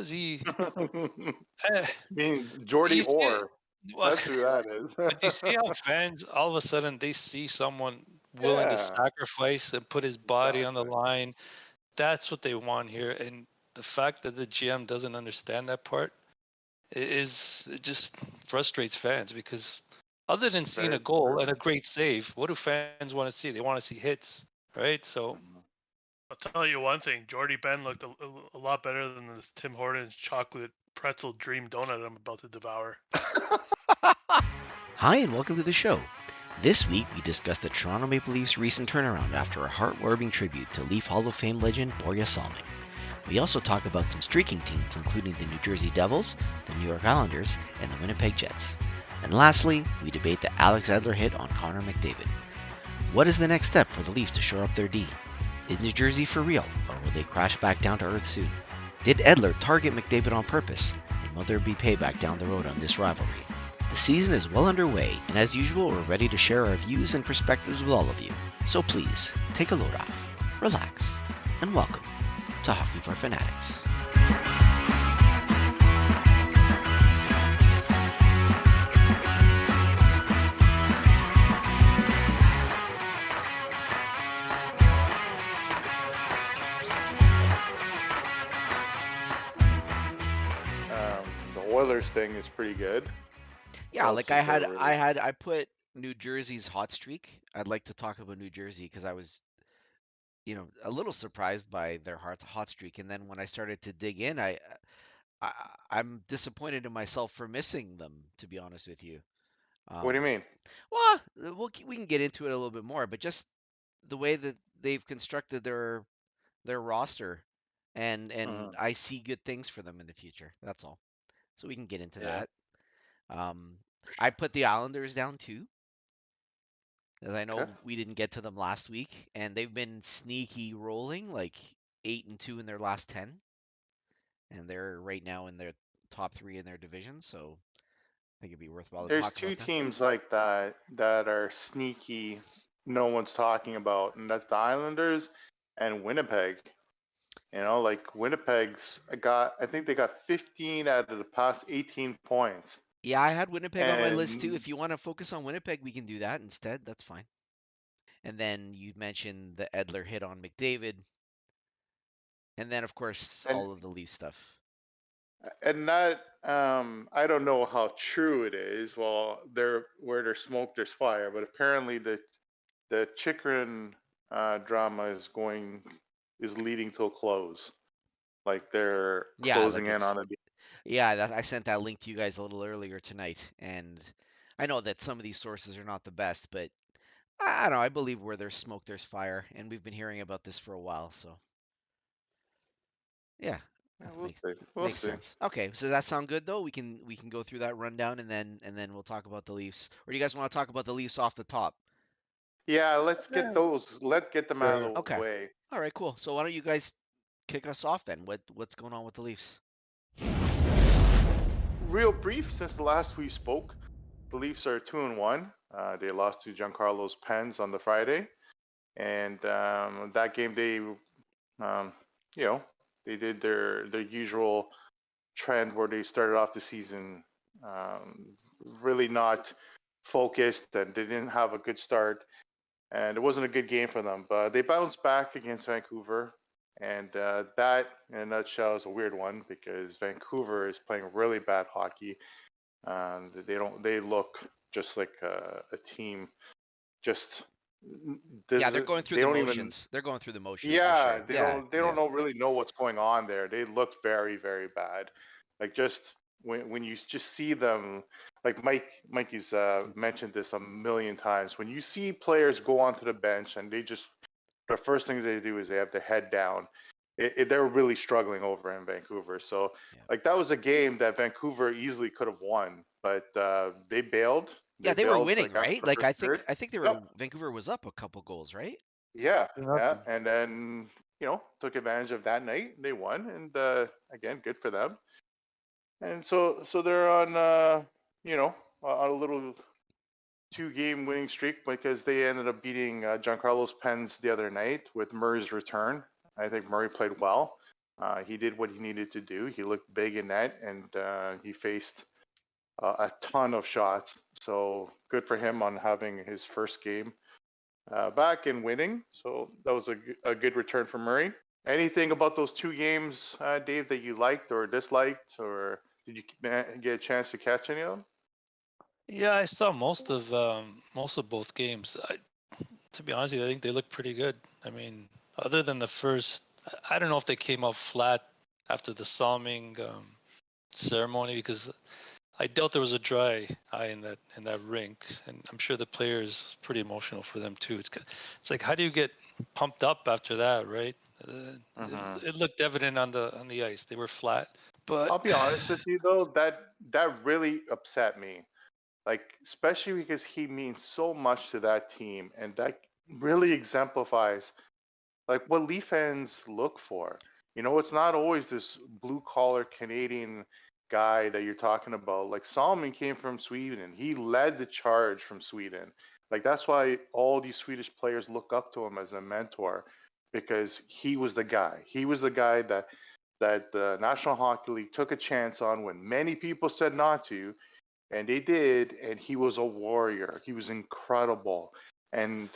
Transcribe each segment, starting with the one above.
is he? I Eh, mean, Jordy you see, Orr. well, That's who that is. but you see how fans all of a sudden they see someone willing to Yeah, sacrifice and put his body on the exactly. line. That's what they want here, and the fact that the GM doesn't understand that part it just frustrates fans because other than seeing Very a goal true. and a great save, what do fans want to see? They want to see hits, right? So Mhm. I'll tell you one thing: Jordy Ben looked a lot better than this Tim Hortons chocolate pretzel dream donut I'm about to devour. Hi, and welcome to the show. This week, we discuss the Toronto Maple Leafs' recent turnaround after a heartwarming tribute to Leaf Hall of Fame legend Borje Salming. We also talk about some streaking teams, including the New Jersey Devils, the New York Islanders, and the Winnipeg Jets. And lastly, we debate the Alex Edler hit on Connor McDavid. What is the next step for the Leafs to shore up their D? Is New Jersey for real, or will they crash back down to earth soon? Did Edler target McDavid on purpose, and will there be payback down the road on this rivalry? The season is well underway, and as usual, we're ready to share our views and perspectives with all of you. So please, take a load off, relax, and welcome to Hockey for Fanatics. The Oilers thing is pretty good. What Yeah, else like is there really? I put New Jersey's hot streak. I'd like to talk about New Jersey because I was, a little surprised by their hot streak, and then when I started to dig in, I I'm disappointed in myself for missing them, to be honest with you. What do Um, you mean? well, we can get into it a little bit more, but just the way that they've constructed their roster, and Mhm. I see good things for them in the future. That's all. So we can get into Yeah. that. Um, I put the Islanders down too, as I Okay. know we didn't get to them last week, and they've been sneaky rolling, like 8-2 in their last 10, and they're right now in their top three in their division. So I think it'd be worthwhile to There's talk two about them. teams like that that are sneaky, no one's talking about, and that's the Islanders and Winnipeg. Like Winnipeg's I think they got 15 out of the past 18 points. Yeah, I had Winnipeg on my list too. And If you want to focus on Winnipeg, we can do that instead. That's fine. And then you mentioned the Edler hit on McDavid, and then of course and all of the Leaf stuff. and that I don't know how true it is. Well, where there's smoke, there's fire. But apparently the Chikrin drama is leading to a close. Like they're Yeah, closing like in it's on a deal. yeah. I sent that link to you guys a little earlier tonight, and I know that some of these sources are not the best, but I don't know. I believe where there's smoke, there's fire, and we've been hearing about this for a while. So yeah, Yeah, that we'll makes see. We'll makes see. sense. Okay, so does that sound good though? We can go through that rundown, and then we'll talk about the Leafs. Or do you guys want to talk about the Leafs off the top? Yeah, let's get yeah, those. Let's get them out sure. of the Okay. way. All right, cool. So why don't you guys kick us off then? What's going on with the Leafs? Real brief, since the last we spoke, the Leafs are 2-1. They lost to Giancarlo's Pens on the Friday, and that game um, you know, they did their usual trend where they started off the season really not focused and they didn't have a good start, and it wasn't a good game for them. But they bounced back against Vancouver, and that, in a nutshell, is a weird one because Vancouver is playing really bad hockey. They look just like a team. Just Yeah, they're going through they the don't even. motions. They're going through the motions for Yeah, sure. Yeah, they yeah. don't know really know what's going on there. They look very very bad. Like just when you just see them, like Mikey's mentioned this a million times. When you see players go onto the bench and they just the first thing they do is they have their head down. They're really struggling over in Vancouver. So Yeah. like that was a game that Vancouver easily could have won, but they bailed. Yeah, They they were bailed winning, like after right? the Like first I think period. I think they were Yep. Vancouver was up a couple goals, right? Yeah, yeah, Nothing. and then took advantage of that night. They won, and again, good for them. And so they're on on a little two-game winning streak because they ended up beating Giancarlo's Pens the other night with Murray's return. I think Murray played well. He did what he needed to do. He looked big in net, and he faced a ton of shots. So good for him on having his first game back and winning. So that was a good return for Murray. Anything about those two games, Dave, that you liked or disliked, or did you get a chance to catch any of them? Yeah, I saw most of both games. To be honest with you, I think they look pretty good. I mean, other than the first, I don't know if they came out flat after the Salming ceremony, because I doubt there was a dry eye in that rink, and I'm sure the players pretty emotional for them too. It's like, how do you get pumped up after that, right? It looked evident on the ice. They were flat, but I'll be honest with you though, that really upset me. Like, especially because he means so much to that team, and that really exemplifies like what Leaf fans look for. It's not always this blue collar Canadian guy that you're talking about. Like Salming came from Sweden. He led the charge from Sweden. Like that's why all these Swedish players look up to him as a mentor, because he was the guy. He was the guy that the National Hockey League took a chance on when many people said not to, and they did, and he was a warrior. He was incredible. And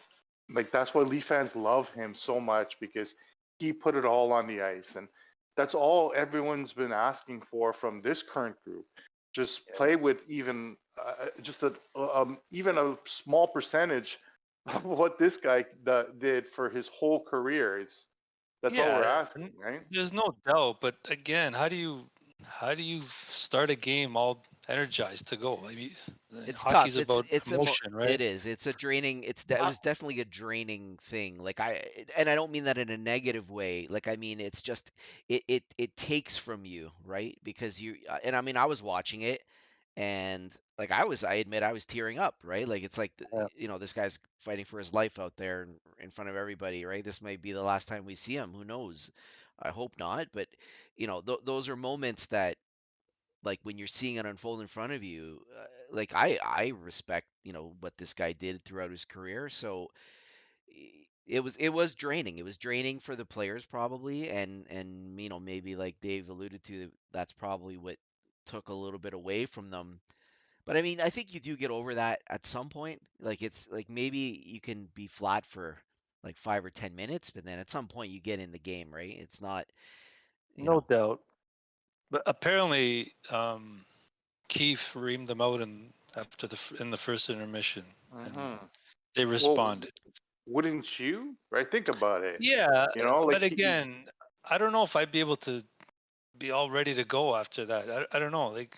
like that's why Leaf fans love him so much, because he put it all on the ice. And that's all everyone's been asking for from this current group. Just play with even just even a small percentage of what this guy did for his whole career. That's all we're asking, right? there's no doubt. But again, how do you start a game all energized to go? I mean, It's hockey's tough. about It's emotion, it right? is. It's a draining. It was definitely a draining thing. Like and I don't mean that in a negative way. Like I mean it's just it takes from you, right? Because and I mean I was watching it and like I admit I was tearing up, right? Like it's like Yeah. this guy's fighting for his life out there in front of everybody, right? This might be the last time we see him. Who knows? I hope not, but those are moments that like when you're seeing it unfold in front of you, like I respect what this guy did throughout his career. So it was draining. It was draining for the players probably, and maybe like Dave alluded to, that's probably what took a little bit away from them. But I mean, I think you do get over that at some point. Like it's like maybe you can be flat for like 5 or 10 minutes, but then at some point you get in the game, right? It's not, you No know. doubt. But apparently, Keefe reamed them out in the first intermission, and Hmm. they Well, responded. wouldn't you? Right? Think about it. Yeah, Like but again, I don't know if I'd be able to be all ready to go after that. I don't know. Like,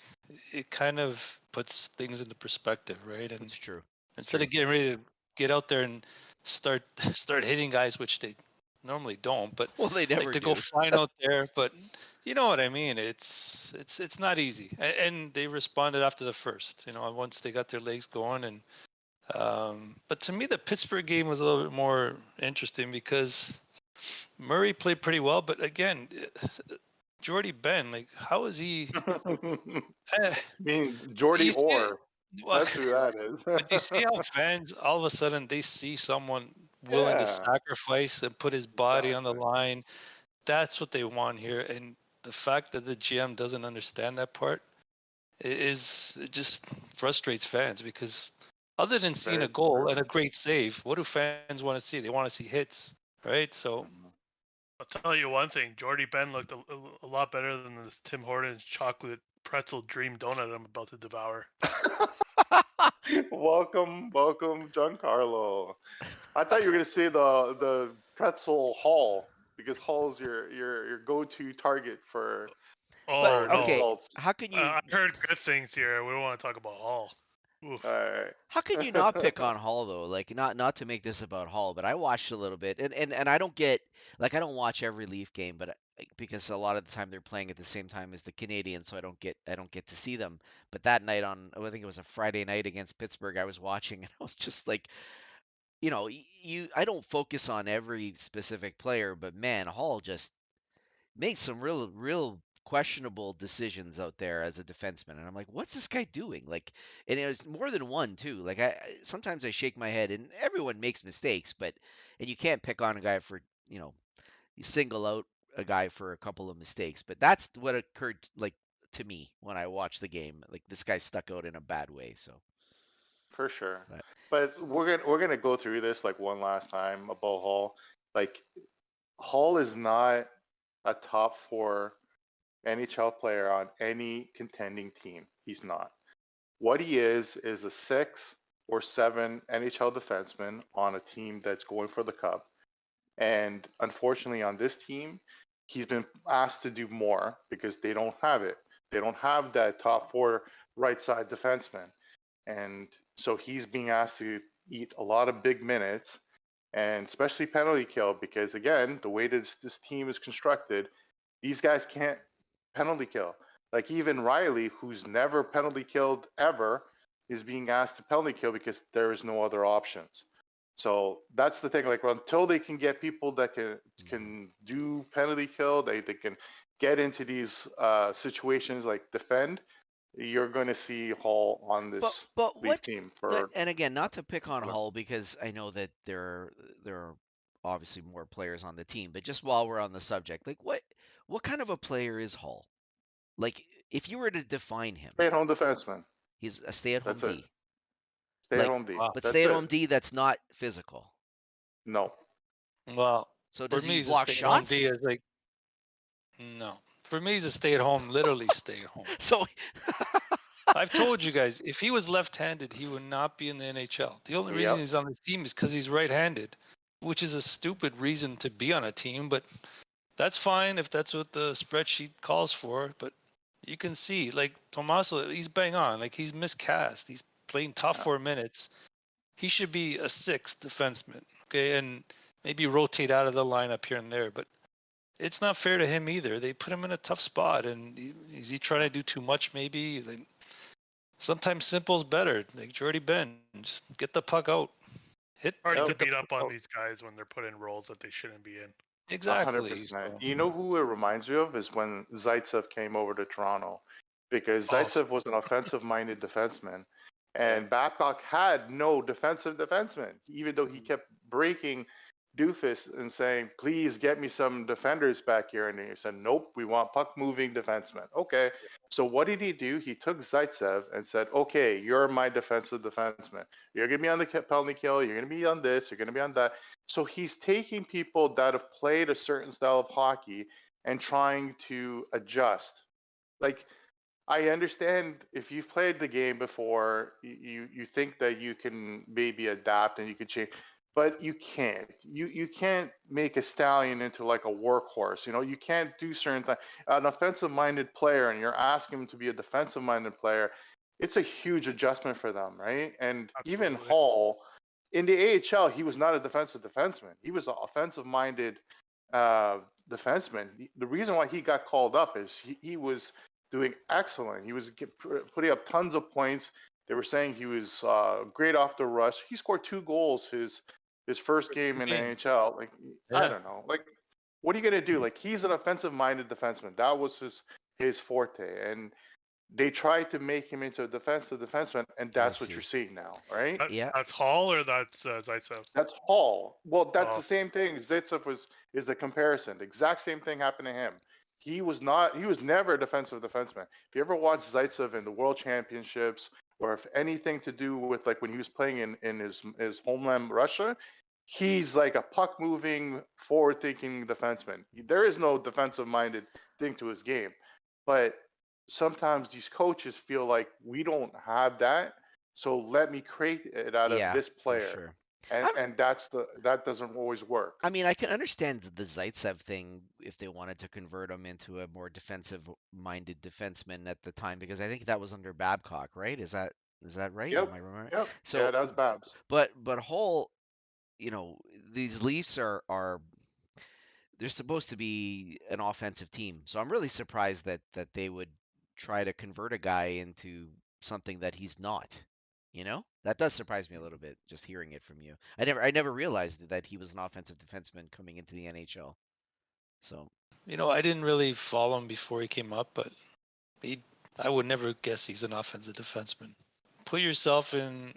it kind of puts things into perspective, right? And It's true. It's instead true. of getting ready to get out there and start start hitting guys, which they normally don't, but Well, they like never to go do. flying out there. But you know what I mean? It's not easy. And they responded after the first. Once they got their legs going, and but to me, the Pittsburgh game was a little bit more interesting because Murray played pretty well. But again, Jordy Ben, like, how is he? I eh, mean, Jordy you see it, Orr. well, That's who that is. but do you see how fans all of a sudden they see someone willing to Yeah, sacrifice and put his body on the exactly. line? That's what they want here, and the fact that the GM doesn't understand that part it just frustrates fans, because other than seeing Very a goal true. and a great save, what do fans want to see? They want to see hits, right? So Mhm. I'll tell you one thing: Jordy Ben looked a lot better than this Tim Hortons chocolate pretzel dream donut I'm about to devour. Welcome, Giancarlo. I thought you were gonna say the pretzel Hall, because Hall's your go-to target for But Oh no, okay, insults. how can you I heard good things here. We don't want to talk about Hall. Oof. All right. how can you not pick on Hall though? Like not to make this about Hall, but I watched a little bit and I don't get like I don't watch every Leaf game, but because a lot of the time they're playing at the same time as the Canadians, so I don't get to see them. But that night I think it was a Friday night against Pittsburgh, I was watching and I was just like, I don't focus on every specific player, but man, Hall just made some real questionable decisions out there as a defenseman, and I'm like, what's this guy doing? Like, and it was more than one too. Like sometimes I shake my head, and everyone makes mistakes, and you can't pick on a guy for you single out a guy for a couple of mistakes, but that's what occurred like to me when I watched the game. Like this guy stuck out in a bad way. So, For sure. but But we're gonna go through this like one last time about Hall. Like Hall is not a top 4 NHL player on any contending team. He's not. What he is a 6 or 7 NHL defenseman on a team that's going for the cup. And unfortunately, on this team, he's been asked to do more because they don't have it. They don't have that top 4 right side defenseman. And so he's being asked to eat a lot of big minutes, and especially penalty kill, because again, the way this team is constructed, these guys can't penalty kill. Like even Riley, who's never penalty killed ever, is being asked to penalty kill because there is no other options. So that's the thing. Like until they can get people that can do penalty kill, they can get into these situations like defend. You're going to see Hall on this but Leaf what? team for. And again, not to pick on Hull because I know that there are obviously more players on the team, but just while we're on the subject, like what kind of a player is Hull? Like if you were to define him, Stay-at-home defenseman. he's a stay-at-home That's it. D. Like, Stay-at-home D. Wow. but That's stay-at-home it. D that's not physical. No. Well, So for does me, he he's a block stay-at-home shots? D is like no. For me, he's a stay-at-home, literally stay-at-home. So I've told you guys, if he was left-handed, he would not be in the NHL. The only reason Yep. he's on this team is because he's right-handed, which is a stupid reason to be on a team, but that's fine if that's what the spreadsheet calls for. But you can see, like Tomaso, he's bang on. Like he's miscast. He's playing top Yeah. 4 minutes. He should be a 6th defenseman, okay, and maybe rotate out of the lineup here and there. But it's not fair to him either. They put him in a tough spot, and is he trying to do too much? Maybe. Like, sometimes simple's better. Like Jordy Ben, just get the puck out. Hard to Get the beat up puck on out. these guys when they're put in roles that they shouldn't be in. Exactly. 100%. So, You know who it reminds me of is when Zaitsev came over to Toronto, because Oh. Zaitsev was an offensive-minded defenseman, and Babcock had no defensive defenseman, even though he kept breaking Doofus and saying, "Please get me some defenders back here," and he said, "Nope, we want puck-moving defensemen." Okay, so what did he do? He took Zaitsev and said, "Okay, you're my defensive defenseman. You're gonna be on the penalty kill. You're gonna be on this. You're gonna be on that." So he's taking people that have played a certain style of hockey and trying to adjust. Like, I understand if you've played the game before, you think that you can maybe adapt and you can change, but you can't. You can't make a stallion into like a workhorse. You know, you can't do certain things. An offensive-minded player, and you're asking him to be a defensive-minded player, it's a huge adjustment for them, right? And even Absolutely. Hall, in the AHL, he was not a defensive defenseman. He was an offensive-minded defenseman. The reason why he got called up is he was doing excellent. He was putting up tons of points. They were saying he was great off the rush. He scored 2 goals his first game in the game. NHL. Like I Yeah. don't know. Like what are you gonna do? Like he's an offensive-minded defenseman. That was his forte, and they tried to make him into a defensive defenseman, and that's what see. you're seeing now, right? Yeah. That's Hall or that's Zaitsev? That's Hall. Well, that's Oh. the same thing. Zaitsev is the comparison. The exact same thing happened to him. He was never a defensive defenseman. If you ever watch Zaitsev in the World Championships, or if anything to do with like when he was playing in his homeland Russia, he's like a puck moving, forward thinking defenseman. There is no defensive minded thing to his game. But sometimes these coaches feel like we don't have that, so let me create it out of Yeah, this for player. sure. And that doesn't always work. I mean, I can understand the Zaitsev thing if they wanted to convert him into a more defensive-minded defenseman at the time, because I think that was under Babcock, right? Is that right? Yep. Am I remembering? Yep. So, Yeah, that was Babs. but Hull, you know, these Leafs are they're supposed to be an offensive team, so I'm really surprised that they would try to convert a guy into something that he's not. You know, that does surprise me a little bit just hearing it from you. I never realized that he was an offensive defenseman coming into the NHL. So I didn't really follow him before he came up, but I would never guess he's an offensive defenseman. Put yourself in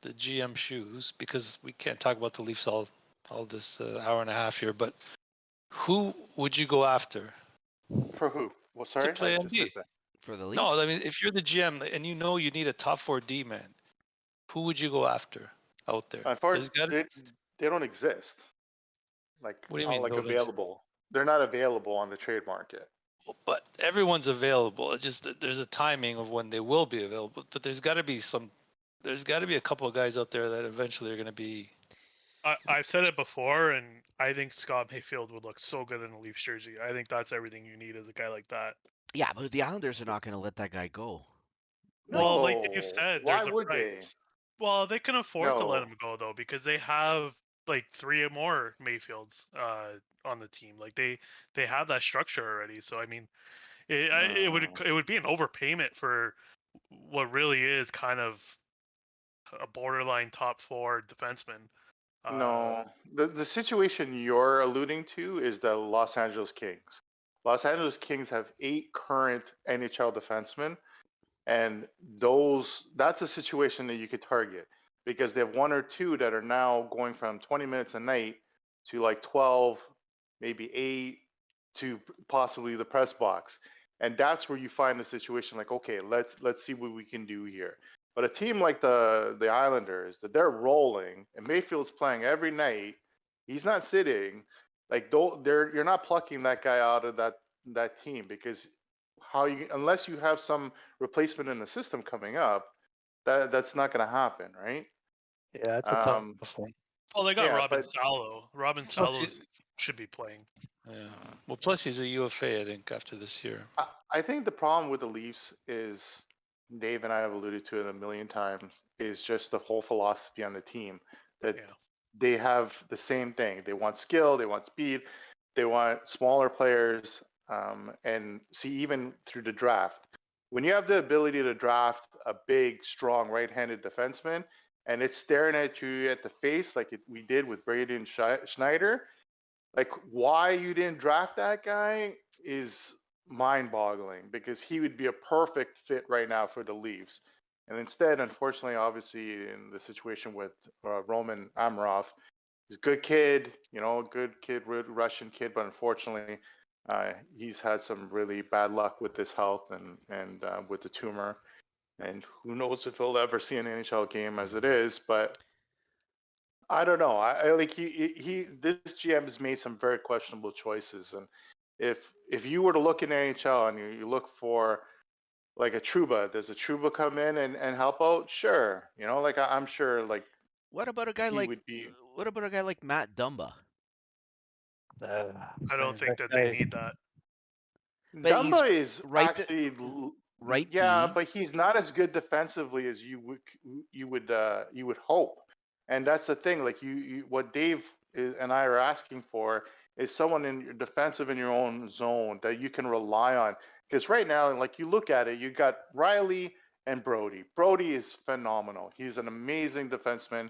the GM shoes, because we can't talk about the Leafs all this hour and a half here, but Who would you go after For who? Well, to sorry, I play just MD? missed that. For the No, I Leafs? mean, if you're the GM and you know you need a top 4 D man, who would you go after out there? There's got to. They don't exist. Like What do you not mean? like Don't exist? available. They're not available on the trade market. But everyone's available. It's just that there's a timing of when they will be available. But there's got to be some. There's got to be a couple of guys out there that eventually are going to be. I've said it before, and I think Scott Mayfield would look so good in a Leafs jersey. I think that's everything you need as a guy like that. Yeah, but the Islanders are not going to let that guy go. Well, like No, Dave said, why there's a would they? price. Well, they can afford to let No, him go though, because they have like 3 or more Mayfields on the team. Like they have that structure already. So I mean, it would be an overpayment for what really is kind of a borderline top 4 defenseman. no. The situation you're alluding to is the Los Angeles Kings. Los Angeles Kings have 8 current NHL defensemen, and that's a situation that you could target because they have 1 or 2 that are now going from 20 minutes a night to like 12, maybe 8 to possibly the press box. And that's where you find the situation like, okay, let's see what we can do here. But a team like the Islanders, that they're rolling and Mayfield's playing every night, he's not sitting. Like you're not plucking that guy out of that team because unless you have some replacement in the system coming up, that's not going to happen, right? Yeah, it's a tough one. Well, they got Yeah, Robin but Salo. Robin Plus, Salo he- should be playing. yeah. Well, plus he's a UFA, I think, after this year. I think the problem with the Leafs is, Dave and I have alluded to it a million times, is just the whole philosophy on the team that Yeah. they have the same thing. They want skill, they want speed, they want smaller players, and see, even through the draft. When you have the ability to draft a big, strong right-handed defenseman, and it's staring at you at the face like we did with Braden Schneider, like why you didn't draft that guy is mind-boggling because he would be a perfect fit right now for the Leafs. And instead, unfortunately, obviously, in the situation with Roman Amarov, he's a good kid, good kid, Russian kid, but unfortunately, he's had some really bad luck with his health and with the tumor. And who knows if he'll ever see an NHL game as it is, but I don't know. I like this GM has made some very questionable choices, and if you were to look in NHL and you look for like a Trouba, does a Trouba come in and help out? Sure, like I'm sure like What about a guy he like would be. Matt Dumba? I don't think that they need that. But he's Dumba is right actually right yeah, D. but he's not as good defensively as you would hope, and that's the thing. Like what Dave and I are asking for is someone in your defensive in your own zone that you can rely on. Because right now, like you look at it, you got Riley and Brody. Brody is phenomenal. He's an amazing defenseman.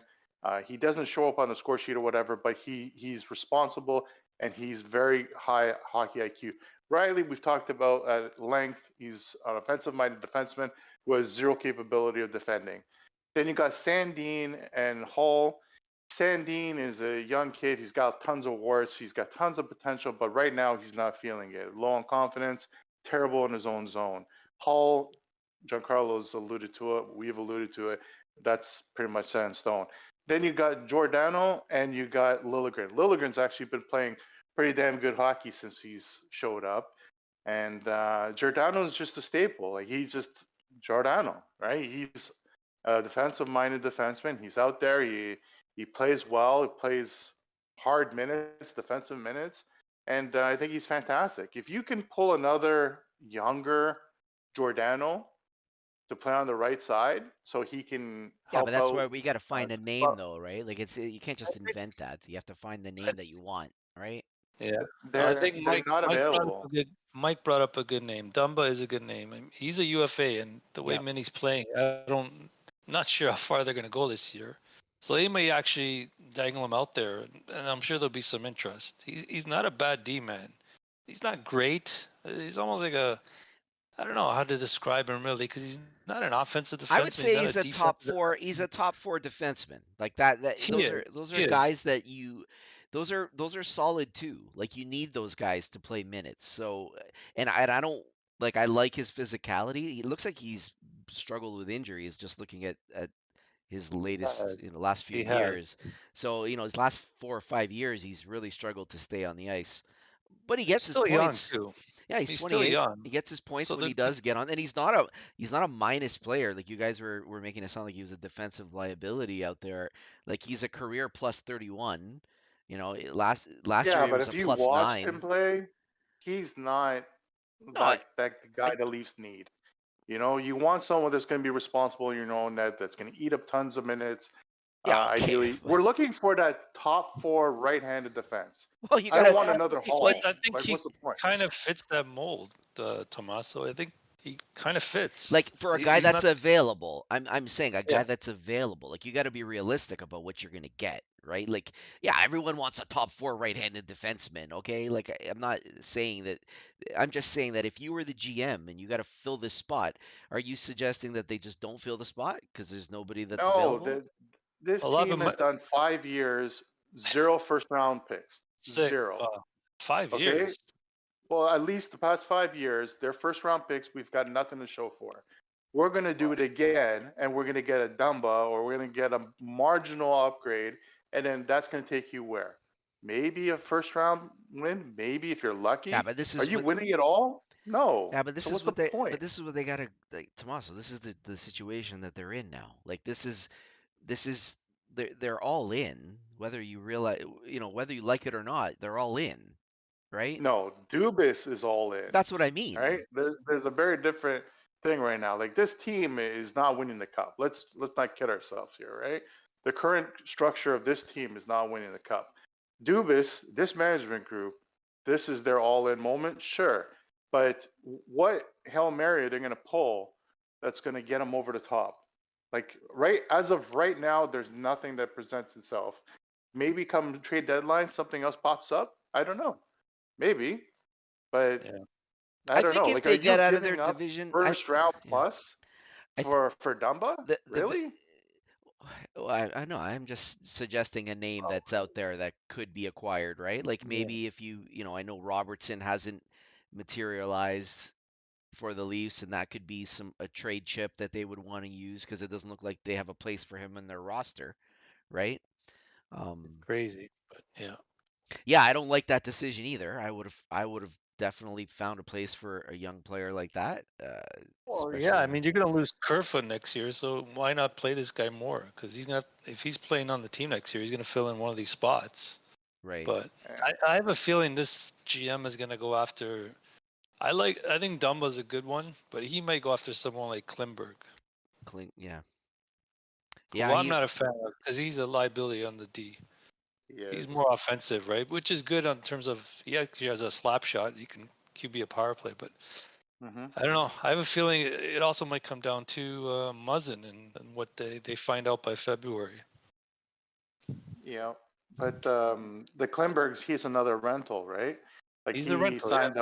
He doesn't show up on the score sheet or whatever, but he's responsible and he's very high hockey IQ. Riley, we've talked about at length. He's an offensive-minded defenseman who has zero capability of defending. Then you got Sandin and Hall. Sandin is a young kid. He's got tons of warts. He's got tons of potential, but right now he's not feeling it. Low on confidence, terrible in his own zone. Hall, Giancarlo's alluded to it. We've alluded to it. That's pretty much set in stone. Then you got Giordano and you got Liljegren. Liljegren's actually been playing pretty damn good hockey since he's showed up. And Giordano is just a staple. Like he's just Giordano, right? He's a defensive-minded defenseman. He's out there. He plays well. He plays hard minutes, defensive minutes, and I think he's fantastic. If you can pull another younger Giordano to play on the right side, so he can Yeah, help but that's out. where we got to find a name, Well, though, right? Like you can't just invent that. You have to find the name that you want, right? Yeah. I they're think they're not available. Mike brought up a good name. Dumba is a good name. I mean, he's a UFA, and the way Yep. Minnie's playing, I'm not sure how far they're going to go this year. So they may actually dangle him out there, and I'm sure there'll be some interest. He's not a bad D man. He's not great. He's almost like I don't know how to describe him really, because he's not an offensive defenseman. I would say he's he's a top four. He's a top four defenseman. Like that. He Those is. those He are is. guys that you those are solid too. Like you need those guys to play minutes. So and I don't like I like his physicality. He looks like he's struggled with injuries just looking at his latest last few He has. years. So, his last 4 or 5 years he's really struggled to stay on the ice. But he He's gets his still young points. too. Yeah, he's He's still 28. He young. gets his points So when he the does get on, and he's not a minus player. Like you guys were making it sound like he was a defensive liability out there. Like he's a career plus 31. Last year Yeah, he but was a if you plus watched him 9. play, he's not No, the guy the Leafs need. You want someone that's going to be responsible in your own net, that's going to eat up tons of minutes. yeah, okay. Ideally, we're looking for that top 4 right-handed defense. Well, you I don't gotta. want another Well, Hall. I think Like, he what's the point? kind of fits that mold, Tommaso. I think he kind of fits. Like for a guy He's that's not. available, I'm saying a guy Yeah. that's available. Like you got to be realistic about what you're gonna get, right? Like, yeah, everyone wants a top 4 right-handed defenseman, okay? Like I'm not saying that. I'm just saying that if you were the GM and you got to fill this spot, are you suggesting that they just don't fill the spot because there's nobody that's No, available? this A lot of team them has done 5 years, 0 first-round picks. sick. 0. 5 Okay? years. Well, at least the past 5 years, their first-round picks, we've got nothing to show for. We're going to do it again, and we're going to get a Dumba, or we're going to get a marginal upgrade, and then that's going to take you where? Maybe a first-round win? Maybe if you're lucky? Yeah, but this Are is you what. winning it all? No. Yeah, but this So is what's what the they. point? But this is what they gotta. Like, Tommaso, this is the situation that they're in now. Like this is they're all in, whether you realize, whether you like it or not, they're all in, right? No, Dubas is all in. That's what I mean. Right? There's a very different thing right now. Like, this team is not winning the cup. Let's not kid ourselves here, right? The current structure of this team is not winning the cup. Dubas, this management group, this is their all-in moment, sure. But what Hail Mary they're going to pull that's going to get them over the top? Like, as of right now, there's nothing that presents itself. Maybe come trade deadline, something else pops up. I don't know. Maybe, but Yeah. I I don't think know. if Like, are they you get out of their giving up division, first round yeah, plus I th- for Dumba? the Really? well, I know. I'm just suggesting a name that's out there that could be acquired, right? Like Yeah. maybe if I know Robertson hasn't materialized for the Leafs, and that could be a trade chip that they would want to use because it doesn't look like they have a place for him in their roster, right? Crazy, but yeah. Yeah, I don't like that decision either. I would have definitely found a place for a young player like that, Well, yeah. I especially mean, you're gonna lose Kerfoot next year, so why not play this guy more? Because if he's playing on the team next year, he's gonna fill in one of these spots. right. But Yeah. I have a feeling this GM is gonna go after. I think Dumba's a good one, but he might go after someone like Klimberg, Yeah, who yeah. I'm not a fan of because he's a liability on the D. He's Yes. more offensive, right? Which is good in terms of he actually has a slap shot. He can QB a power play, but Mm-hmm. I don't know. I have a feeling it also might come down to Muzzin and what they find out by February. Yeah. But the Klimbergs, he's another rental, right? Like, He's he a rental, signed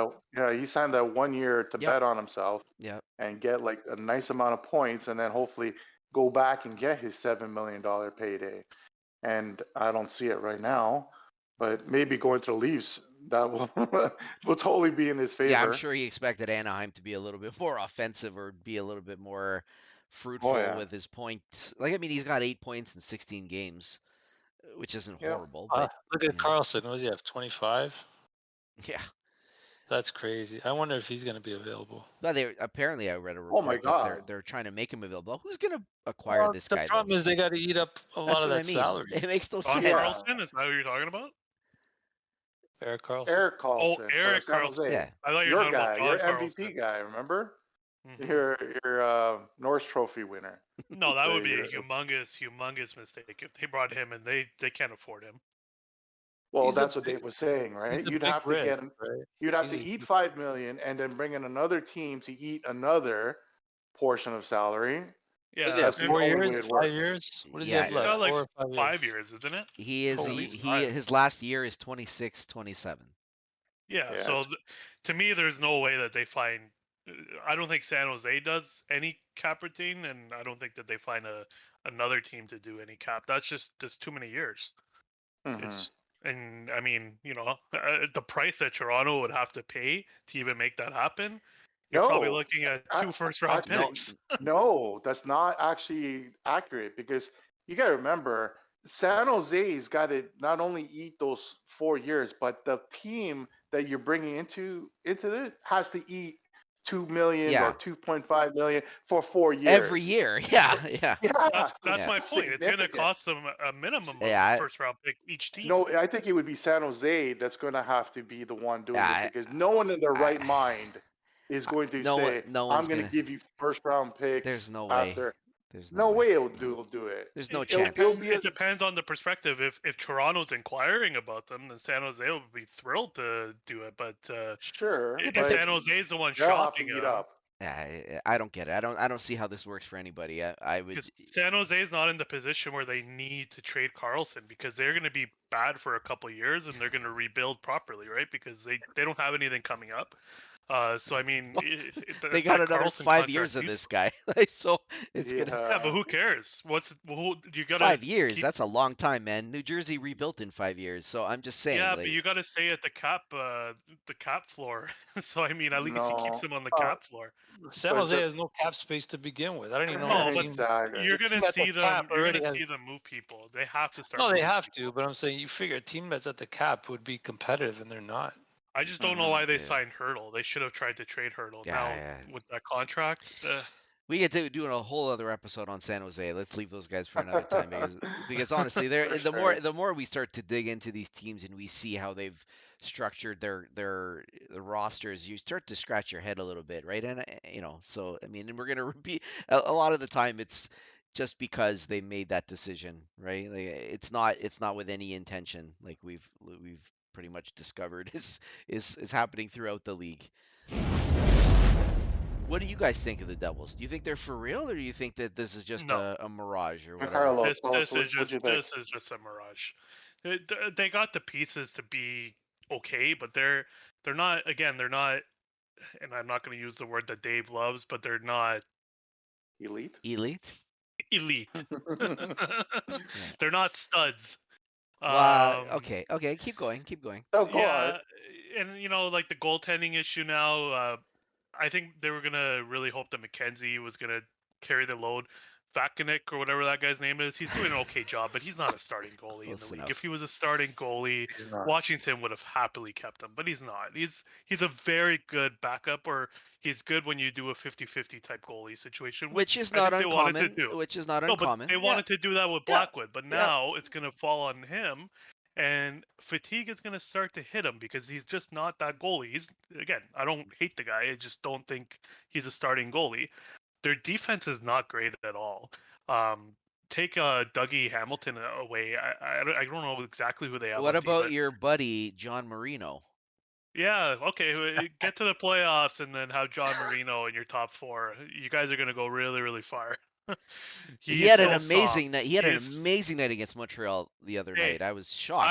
he signed that 1 year to Yep. bet on himself Yep. and get like a nice amount of points, and then hopefully go back and get his $7 million payday. And I don't see it right now, but maybe going to the Leafs, that will will totally be in his favor. Yeah, I'm sure he expected Anaheim to be a little bit more offensive or be a little bit more fruitful Oh, yeah. with his points. Like, I mean, he's got 8 points in 16 games, which isn't Yeah. horrible, but Look at Carlson. What does he have? 25. yeah. That's crazy. I wonder if he's going to be available. But apparently I read a Oh my report that God. they're trying to make him available. Who's gonna acquire Well, this the guy problem though? is they got to eat up a lot That's of what I that mean. salary. It makes no Don sense. Yeah. Carlson, is that what you're talking about? Eric Carlson. Eric Carlson. Oh, Eric for San Carlson. Jose. Yeah. I thought you were Your talking guy, about your Don MVP Carlson. guy, remember? Mhm. Your Norris Trophy winner. No, that would be a Your- humongous mistake if they brought him and they can't afford him. Well, He's a that's what big- Dave was saying, He's right? a You'd big have to risk, get right? you'd have He's to a eat huge- 5 million and then bring in another team to eat another portion of salary. Yeah, What does he have? That's the 4 only years? way it 5 works. years? What does Yeah, he have he's left? got like 4 or 5 years? 5 years, isn't it? He is At Holy least he five. his last year is 26, 27. Yeah. Yeah, So it's- to me, there's no way that they find. I don't think San Jose does any cap routine, and I don't think that they find another team to do any cap. That's just too many years. Mhm. And I mean, the price that Toronto would have to pay to even make that happen, you're probably No, looking at I- 2 first-round actually, picks. no, that's not actually accurate because you got to remember San Jose's got to not only eat those 4 years, but the team that you're bringing into it has to eat 2 million Yeah. or 2.5 million for 4 years Every year. Yeah, yeah. Yeah, That's so my that's point. It's going to significant. cost them a minimum of Yeah, a first-round pick each team. No, I think it would be San Jose that's going to have to be the one doing Yeah, it because no one in their right I- mind is going to say, no "I'm one's going gonna. to give you first round picks There's no way. after." There's no No way. way No. it'll do it. There's no It chance. it'll depends. be a- It depends on the perspective. If Toronto's inquiring about them, then San Jose will be thrilled to do it. But Sure, if but San Jose is the one they'll have to shopping eat them, up. I don't get it. I don't see how this works for anybody. I would. because San Jose is not in the position where they need to trade Carlson because they're going to be bad for a couple years and they're going to rebuild properly, right? Because they don't have anything coming up. So I mean, They got that another Carlson 5 years contract's of this useless. guy. So it's gonna Yeah, but who cares? You gotta 5 years. keep. That's a long time, man. New Jersey rebuilt in 5 years. So I'm just saying, Yeah, like, but you gotta stay at the cap floor. So I mean, at least he keeps No, them on the cap floor. San But Jose the- has no cap space to begin with. I don't even know No, if but team. exactly. You're team gonna at the see them. cap You're already gonna has. see them move people. They have to start. No, they moving have people. to, but I'm saying you figure a team that's at the cap would be competitive, and they're not. I just don't know Mhm. why they Yeah. signed Hurdle. They should have tried to trade Hurdle. Yeah, Now yeah. with that contract, We get to do a whole other episode on San Jose. Let's leave those guys for another time because honestly, they're For the more we start to dig into these teams and we see how they've structured their rosters, you start to scratch your head a little bit, right? And so I mean, and we're gonna repeat a lot of the time. It's just because they made that decision, right? Like, it's not with any intention, like we've pretty much discovered is happening throughout the league. What do you guys think of the Devils? Do you think they're for real, or do you think that this is just No. a mirage or whatever? Carlo, this tell us this is what'd you just think? this is just a mirage. They got the pieces to be okay, but they're not. Again, they're not. And I'm not going to use the word that Dave loves, but they're not Elite. Elite? elite. They're not studs. Well, okay, keep going. Oh, go Yeah, on. and like the goaltending issue now. I think they were gonna really hope that McKenzie was gonna carry the load. Vakunik or whatever that guy's name is, he's doing an okay job, but he's not a starting goalie in Close the league. enough. If he was a starting goalie, He's not. Washington would have happily kept him, but he's not. He's a very good backup, or he's good when you do a 50-50 type goalie situation, Which is I not think they wanted to uncommon. do. Which is not No, uncommon. but they wanted to do that with Yeah. Blackwood, but now it's going to fall on him, and fatigue is going to start to hit him because he's just not that goalie. Again, I don't hate the guy. I just don't think he's a starting goalie. Their defense is not great at all. Take Dougie Hamilton away. I don't know exactly who they have. What on D, about but your buddy John Marino? yeah, okay. Get to the playoffs and then have John Marino in your top four. You guys are going to go really, really far. He had an so amazing soft. night. He had an He's- amazing night against Montreal the other Hey, night. I was shocked.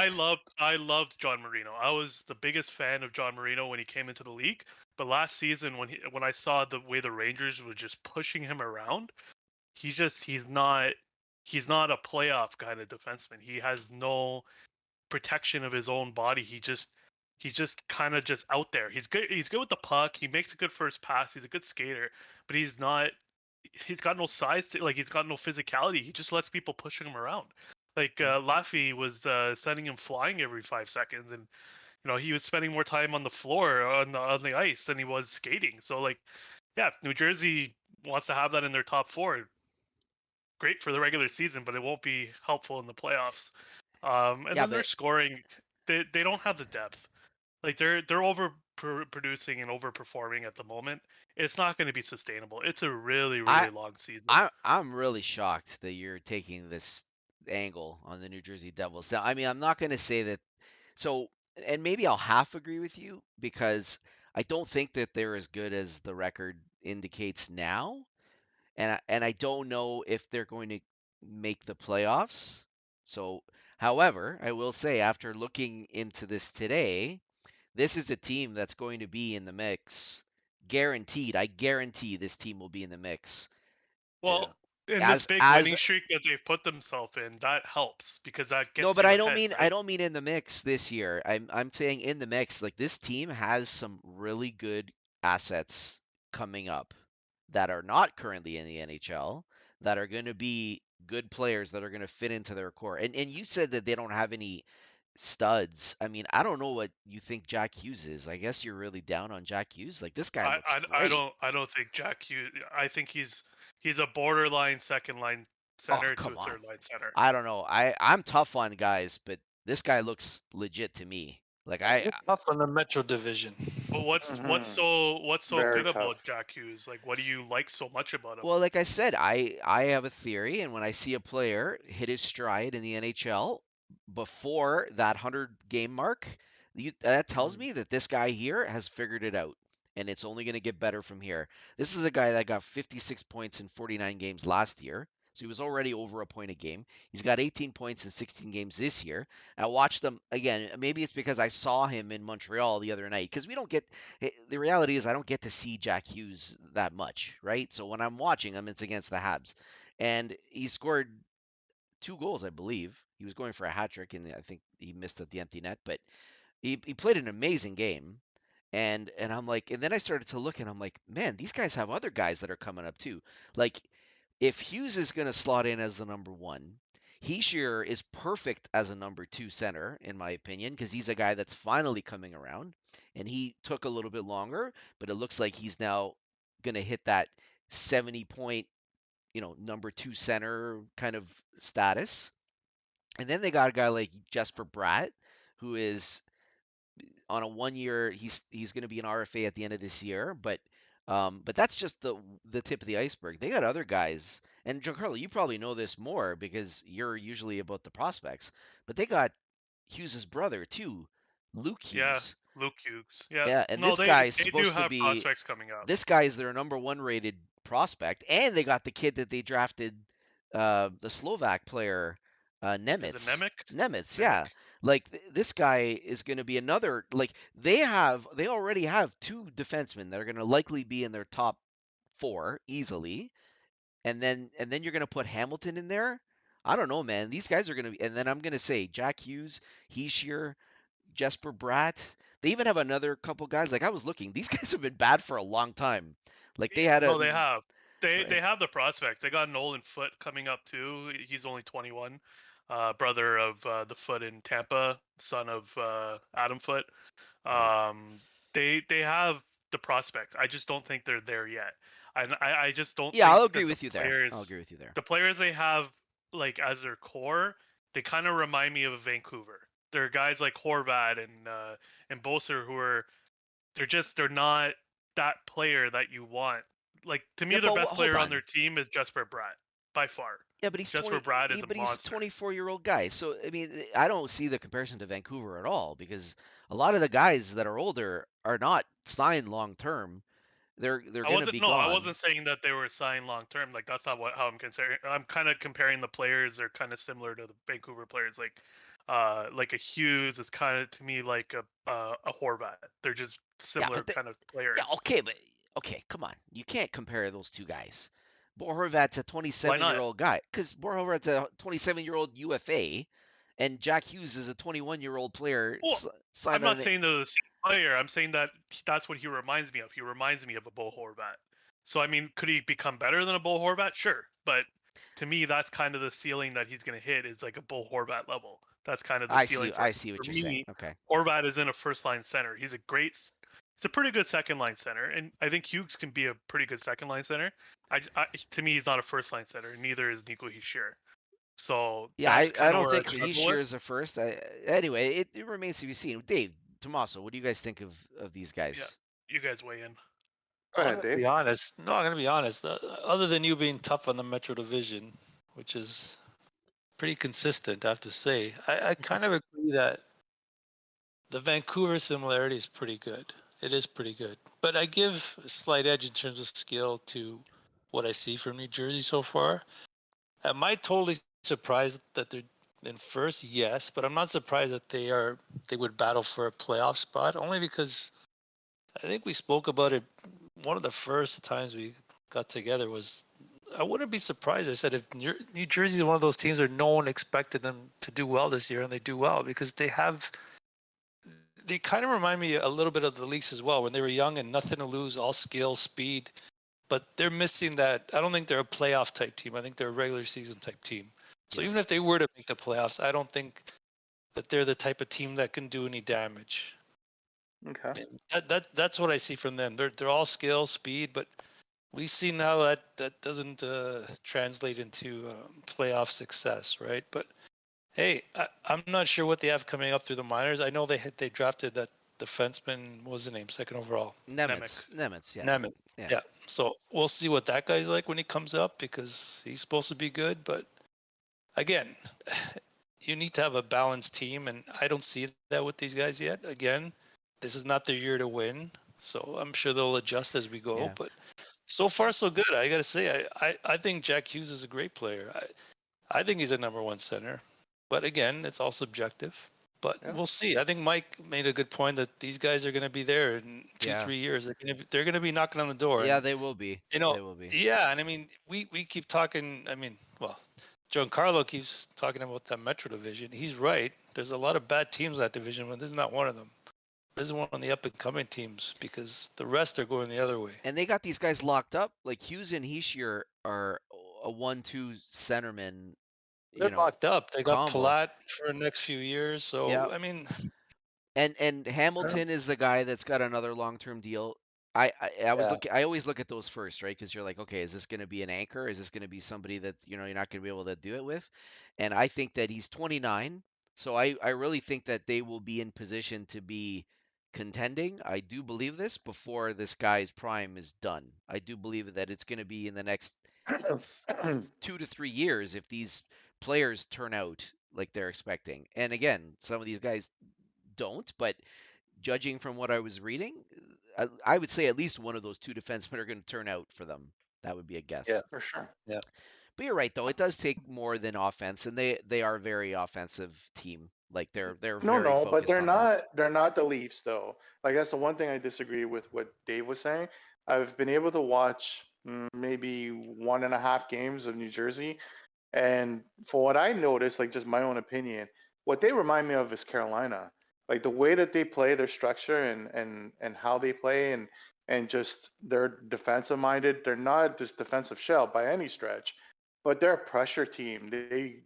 I loved John Marino. I was the biggest fan of John Marino when he came into the league. But last season, when I saw the way the Rangers were just pushing him around, he's not a playoff kind of defenseman. He has no protection of his own body. He's just kind of just out there. He's good. He's good with the puck. He makes a good first pass. He's a good skater, but he's not. He's got no size. He's got no physicality. He just lets people pushing him around. Like Laffy was sending him flying every 5 seconds, and he was spending more time on the floor on the ice than he was skating. So like, yeah, New Jersey wants to have that in their top four. Great for the regular season, but it won't be helpful in the playoffs. And Yeah, then their but- scoring, they don't have the depth. Like they're producing and overperforming at the moment. It's not going to be sustainable. It's a really long season. I'm really shocked that you're taking this angle on the New Jersey Devils. Now, I mean, I'm not going to say that. So, and maybe I'll half agree with you because I don't think that they're as good as the record indicates now, and I don't know if they're going to make the playoffs. So, however, I will say after looking into this today, this is a team that's going to be in the mix. Guaranteed. I guarantee this team will be in the mix. Well, And as this big as winning streak that they've put themselves in, that helps because that gets no, but you I don't ahead, mean right? I don't mean in the mix this year. I'm saying in the mix. Like this team has some really good assets coming up that are not currently in the NHL that are going to be good players that are going to fit into their core. And you said that they don't have any studs. I mean, I don't know what you think Jack Hughes is. I guess you're really down on Jack Hughes. Like this guy looks great. I don't think Jack Hughes. I think he's a borderline second line Oh, center to come a on. third line center. I don't know. I'm tough on guys, but this guy looks legit to me. Like I You're tough on the Metro Division. But what's so Very good tough. about Jack Hughes? Like, what do you like so much about him? well, like I said, I have a theory, and when I see a player hit his stride in the NHL before that 100 game mark, that tells me that this guy here has figured it out, and it's only going to get better from here. This is a guy that got 56 points in 49 games last year, so he was already over a point a game. He's got 18 points in 16 games this year. I watched them again. Maybe it's because I saw him in Montreal the other night because we don't get the reality is I don't get to see Jack Hughes that much, right? So when I'm watching him, it's against the Habs, and he scored 2 goals, I believe. He was going for a hat trick, and I think he missed at the empty net, but he played an amazing game. And I'm like, and then I started to look, and I'm like, man, these guys have other guys that are coming up too. Like, if Hughes is going to slot in as the number one, Heishier is perfect as a number two center, in my opinion, because he's a guy that's finally coming around, and he took a little bit longer, but it looks like he's now going to hit that 70 point, number two center kind of status. And then they got a guy like Jesper Bratt, who is on a 1 year. He's going to be an RFA at the end of this year, but that's just the tip of the iceberg. They got other guys, and Giancarlo, you probably know this more because you're usually about the prospects. But they got Hughes' brother too, Luke Yeah, Hughes. Luke Hughes. Yeah, Yeah, and no, this guy is they do supposed to have be. prospects coming up. This guy is their number one rated prospect, and they got the kid that they drafted, the Slovak player, Is it Nemitz. Nemec? Nemitz, Nemec. yeah. Like this guy is going to be another. Like they already have 2 defensemen that are going to likely be in their top 4 easily, and then you're going to put Hamilton in there. I don't know, man. These guys are going to be, and then I'm going to say Jack Hughes, Heishier, Jesper Bratt. They even have another couple guys. Like I was looking, these guys have been bad for a long time. Like they had a No, they have. They right. have the prospects. They got Nolan Foote coming up too. He's only 21, brother of the Foote in Tampa, son of Adam Foote. Right. They have the prospect. I just don't think they're there yet. I just don't Yeah, think I'll agree that with you there. I'll agree with you there. the players they have like as their core, they kind of remind me of Vancouver. They're guys like Horvat and Boser who are they're not that player that you want. Like to Yeah, me, their but best hold player on on. their team is Jesper Bratt by far. Yeah, but he's Jesper 20. Bratt is a But he's a monster. 24-year-old guy. So I mean, I don't see the comparison to Vancouver at all because a lot of the guys that are older are not signed long term. They're gonna be I gone. wasn't saying that they were signed long term. Like that's not how I'm considering. I'm kind of comparing the players. They're kind of similar to the Vancouver players. Like a Hughes is kind of to me like a Horvat. They're just Yeah, similar but kind of players. yeah, okay, but okay, come on. You can't compare those two guys. Horvat's a Why not? 27-year-old guy because Horvat's a 27-year-old UFA, and Jack Hughes is a 21-year-old player Well, I'm signed on not an. saying they're the same player. I'm saying that that's what he reminds me of. He reminds me of a Bo Horvat. So I mean, could he become better than a Bo Horvat? Sure, but to me, that's kind of the ceiling that he's going to hit is like a Bo Horvat level. That's kind of the I ceiling see. for I him. see For what you're saying. me, Okay. Horvat is in a first line center. He's a pretty good second line center, and I think Hughes can be a pretty good second line center. To me, he's not a first line center, and neither is Nico Hischier. So Yeah, that's I kind of don't where I think he struggle with. shares a first. Anyway, it remains to be seen. Dave, Tommaso, what do you guys think of these guys? Yeah, you guys weigh in. Go I'm ahead, gonna Dave. be honest. No, I'm gonna be honest. Other than you being tough on the Metro Division, which is pretty consistent, I have to say, I kind of agree that the Vancouver similarity is pretty good. It is pretty good, but I give a slight edge in terms of skill to what I see from New Jersey so far. Am I totally surprised that they're in first? Yes, but I'm not surprised that they would battle for a playoff spot. Only because I think we spoke about it. One of the first times we got together was I wouldn't be surprised. I said if New Jersey is one of those teams where no one expected them to do well this year, and they do well because they kind of remind me a little bit of the Leafs as well when they were young and nothing to lose, all skill, speed, but they're missing that. I don't think they're a playoff type team. I think they're a regular season type team. So even if they were to make the playoffs, I don't think that they're the type of team that can do any damage. Okay. That's what I see from them. They're all skill, speed, but we see now that doesn't translate into playoff success, right? But hey, I'm not sure what they have coming up through the minors. I know they drafted that defenseman. What was the name? Second overall. Nemeth, yeah. Nemeth. Yeah. So we'll see what that guy's like when he comes up because he's supposed to be good. But again, you need to have a balanced team, and I don't see that with these guys yet. Again, this is not their year to win, so I'm sure they'll adjust as we go. Yeah. But so far, so good. I got to say, I think Jack Hughes is a great player. I think he's a number one center. But again, it's all subjective. But we'll see. I think Mike made a good point that these guys are going to be there in 2-3 years. They're going to be knocking on the door. Yeah, and, they will be. You know, they will be. Yeah, and I mean, we keep talking. I mean, well, Giancarlo keeps talking about that Metro division. He's right. There's a lot of bad teams in that division, but this is not one of them. This is one of the up and coming teams because the rest are going the other way. And they got these guys locked up. Like Hughes and Hischier are a 1-2 centerman. They're locked up. They got combo. Palat for the next few years. So I mean, and Hamilton is the guy that's got another long-term deal. I always look at those first, right? Because you're like, okay, is this going to be an anchor? Is this going to be somebody that you're not going to be able to do it with? And I think that he's 29, so I really think that they will be in position to be contending. I do believe this before this guy's prime is done. I do believe that it's going to be in the next 2 to 3 years if these players turn out like they're expecting. And again, some of these guys don't, but judging from what I was reading, I would say at least one of those two defensemen are going to turn out for them. That would be a guess. Yeah, for sure. Yeah. But you're right, though. It does take more than offense, and they are a very offensive team. Like they're very No, but focused on that. they're not the Leafs though. Like that's the one thing I disagree with what Dave was saying. I've been able to watch maybe 1.5 games of New Jersey, and for what I noticed, like just my own opinion, what they remind me of is Carolina. Like the way that they play, their structure and how they play and just they're defensive minded. They're not this defensive shell by any stretch, but they're a pressure team.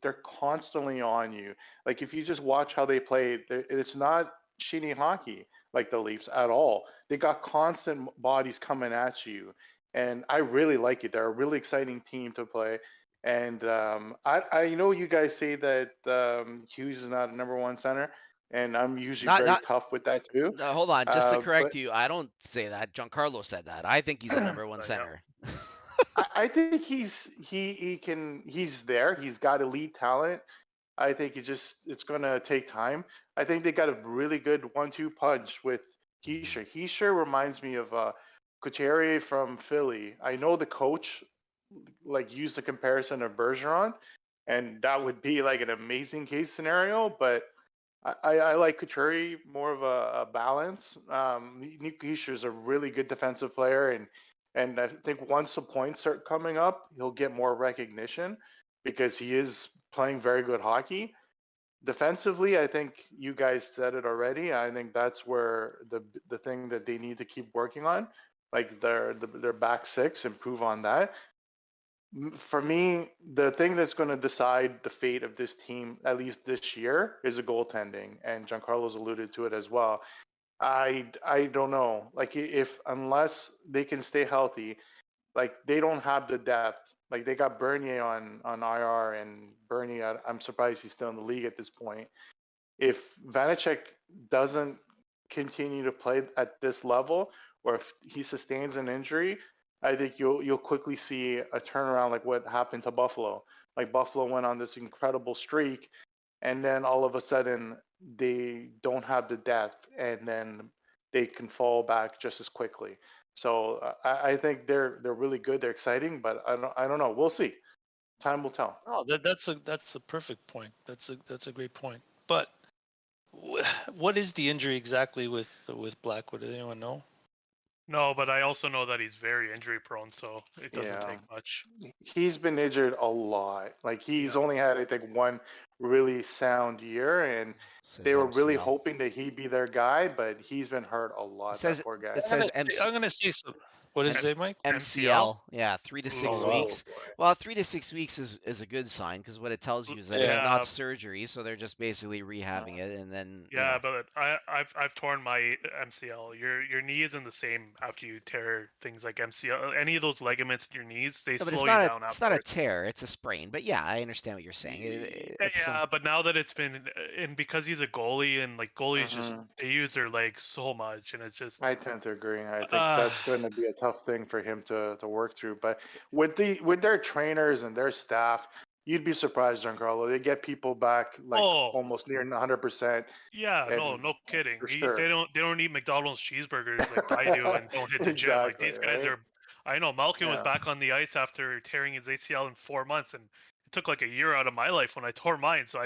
They're constantly on you. Like if you just watch how they play, it's not shitty hockey like the Leafs at all. They got constant bodies coming at you, and I really like it. They're a really exciting team to play. And I know you guys say that Hughes is not a number one center, and I'm usually very tough with that too. No, hold on, just to correct you, I don't say that. Giancarlo said that. I think he's a number one center. I think he's there. He's got elite talent. I think it's gonna take time. I think they got a really good 1-2 punch with Hischier. Hischier reminds me of Couturier from Philly. I know the coach like used the comparison of Bergeron, and that would be like an amazing case scenario, but I like Couturier more of a balance. Nick Hischier is a really good defensive player, and I think once the points start coming up, he'll get more recognition because he is playing very good hockey. Defensively, I think you guys said it already. I think that's where the thing that they need to keep working on, like their back six, improve on that. For me, the thing that's going to decide the fate of this team, at least this year, is a goaltending, and Giancarlo's alluded to it as well. I don't know. Like if unless they can stay healthy, like they don't have the depth. Like they got Bernier on IR, and Bernier, I'm surprised he's still in the league at this point. If Vanacek doesn't continue to play at this level, or if he sustains an injury, I think you'll quickly see a turnaround like what happened to Buffalo. Like Buffalo went on this incredible streak, and then all of a sudden they don't have the depth, and then they can fall back just as quickly. So I think they're really good. They're exciting, but I don't know. We'll see. Time will tell. Oh, that's a perfect point. That's a great point. But what is the injury exactly with Blackwood? Does anyone know? No, but I also know that he's very injury prone, so it doesn't Yeah. take much. He's been injured a lot. Like he's Yeah. only had, I think, one really sound year, and Says they were really MCL. hoping that he'd be their guy, but he's been hurt a It lot. says That poor guy. it says I'm gonna say some. What does it say, Mike? MCL. Yeah, 3 to 6 Ooh. weeks. Well, 3 to 6 weeks is a good sign because what it tells you is that it's Yeah. not surgery, so they're just basically rehabbing it, and then Yeah, but I've torn my MCL. Your knee isn't the same after you tear things like MCL. Any of those ligaments in your knees, they no, but slow it's you not down it's not a afterwards. tear, it's a sprain. But yeah, I understand what you're saying. It's Yeah, but now that it's been, and because he's a goalie, and like goalies just Mhm. they use their legs so much, and it's just I tend to agree. I think uh that's going to be a tough thing for him to work through. But with their trainers and their staff, you'd be surprised, Giancarlo. They get people back like oh almost near 100%, yeah, no and kidding. for They sure. don't eat McDonald's cheeseburgers like I do, and don't hit the gym. Like Exactly, these guys right? are. I know Malkin was Yeah. back on the ice after tearing his ACL in 4 months, and it took like a year out of my life when I tore mine. So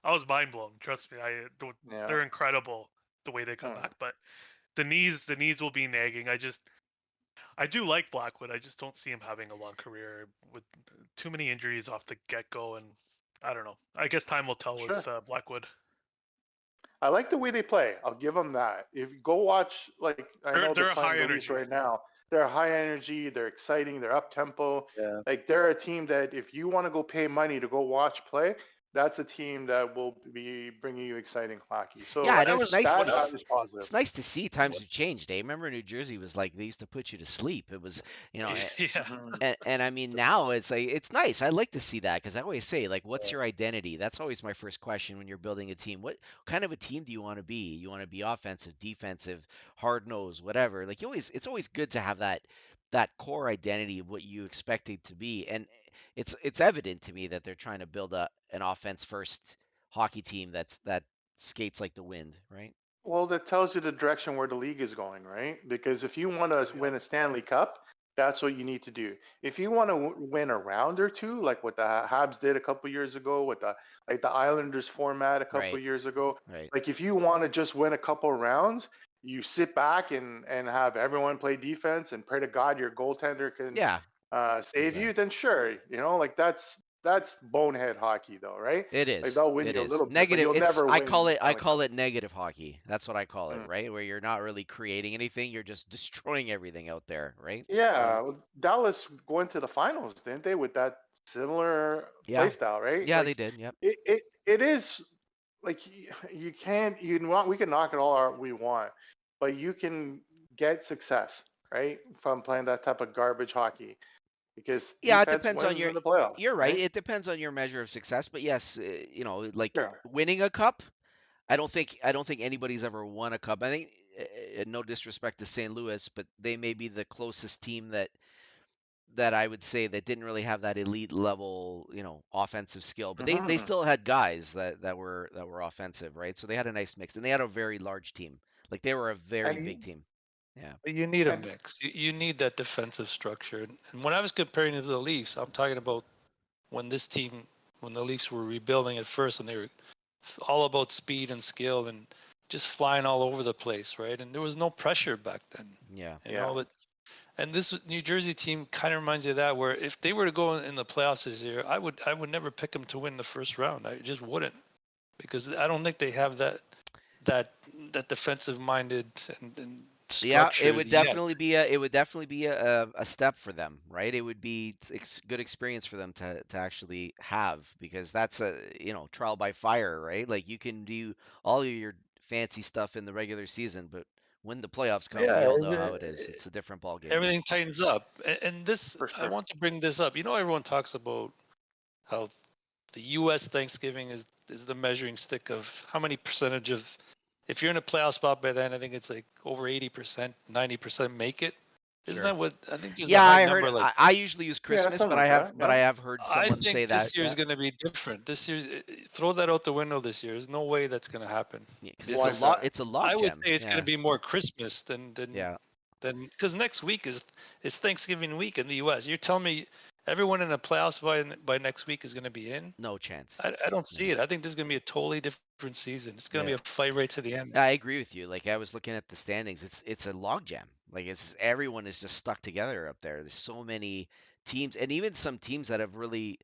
I was mind blown. Trust me, Yeah. they're incredible the way they come Hmm. back. But the knees will be nagging. I do like Blackwood. I just don't see him having a long career with too many injuries off the get go, and I don't know. I guess time will tell Sure. with Blackwood. I like the way they play. I'll give them that. If you go watch, like I know they're They're a playing high the Leafs energy. right now. They're high energy. They're exciting. They're up tempo. Yeah. Like they're a team that if you want to go pay money to go watch play, that's a team that will be bringing you exciting hockey. So yeah, I When I know it's was nice. that when I, is positive. It's nice to see times have changed. Eh? Remember, New Jersey was like they used to put you to sleep. It was, Yeah. Mhm. and I mean now it's like it's nice. I like to see that because I always say like, what's your identity? That's always my first question when you're building a team. What kind of a team do you want to be? You want to be offensive, defensive, hard nosed, whatever. Like it's always good to have that core identity of what you expect it to be, and it's evident to me that they're trying to build an offense first hockey team that skates like the wind, right? Well, that tells you the direction where the league is going, right? Because if you want to win a Stanley Cup, that's what you need to do. If you want to win a round or two, like what the Habs did a couple years ago, with the Islanders format a couple Right, years ago, right. like if you want to just win a couple rounds, you sit back and have everyone play defense and pray to God your goaltender can Yeah, save you. exactly. Then sure, like that's bonehead hockey though, right? It Like is. they'll win It you a is. little bit, but Negative. you'll It's never I win call it I Stanley call Cup. it negative hockey. That's what I call it, Mm. right? Where you're not really creating anything, you're just destroying everything out there, right? Yeah, Dallas going to the finals, didn't they, with that similar play Yeah. style, right? Yeah, they Like did. Yep. it is like you can't we can knock it all out we want, but you can get success, right, from playing that type of garbage hockey because Yeah, it defense depends on wins your in the playoffs, you're right. right? It depends on your measure of success, but yes, like Sure. winning a cup, I don't think anybody's ever won a cup. I think no disrespect to St. Louis, but they may be the closest team that I would say that didn't really have that elite level, offensive skill, but they Hmm. still had guys that were offensive, right? So they had a nice mix, and they had a very large team. Like they were a very big And team. Yeah. you need a and mix. You need that defensive structure. And when I was comparing it to the Leafs, I'm talking about when this team, when the Leafs were rebuilding at first, and they were all about speed and skill and just flying all over the place, right? And there was no pressure back then, Yeah. yeah. But and this New Jersey team kind of reminds you of that, where if they were to go in the playoffs this year, I would never pick them to win the first round. I just wouldn't, because I don't think they have that that defensive minded and Yeah, it structured would yet. definitely be a step for them, right? It would be good experience for them to actually have because that's a trial by fire, right? Like you can do all of your fancy stuff in the regular season, but when the playoffs come, we Yeah, all know how it is. It's a different ball game. everything tightens up. And this, For I sure. want to bring this up. Everyone talks about how the U.S. Thanksgiving is the measuring stick of how many percentage of, if you're in a playoff spot by then, I think it's like over 80%, 90% make it. Isn't Sure. that what I think? There's a Yeah, high I heard. number. Like I usually use Yeah, Christmas, something but like I have that. but Yeah. I have heard I someone think say that. this year is Yeah, going to be different. This year's throw that out the window. This year, there's no way that's going to happen. because It's it's a Why is just, lot. that? It's a I would logjam. say it's going Yeah, to be more Christmas than yeah. because next week is Thanksgiving week in the U.S. You're telling me everyone in the playoffs by next week is going to be in. No chance. I don't see Yeah. it. I think this is going to be a totally different season. It's going to Yeah. be a fight right to the end. I agree with you. Like I was looking at the standings, it's a logjam. Like it's everyone is just stuck together up there. There's so many teams, and even some teams that have really,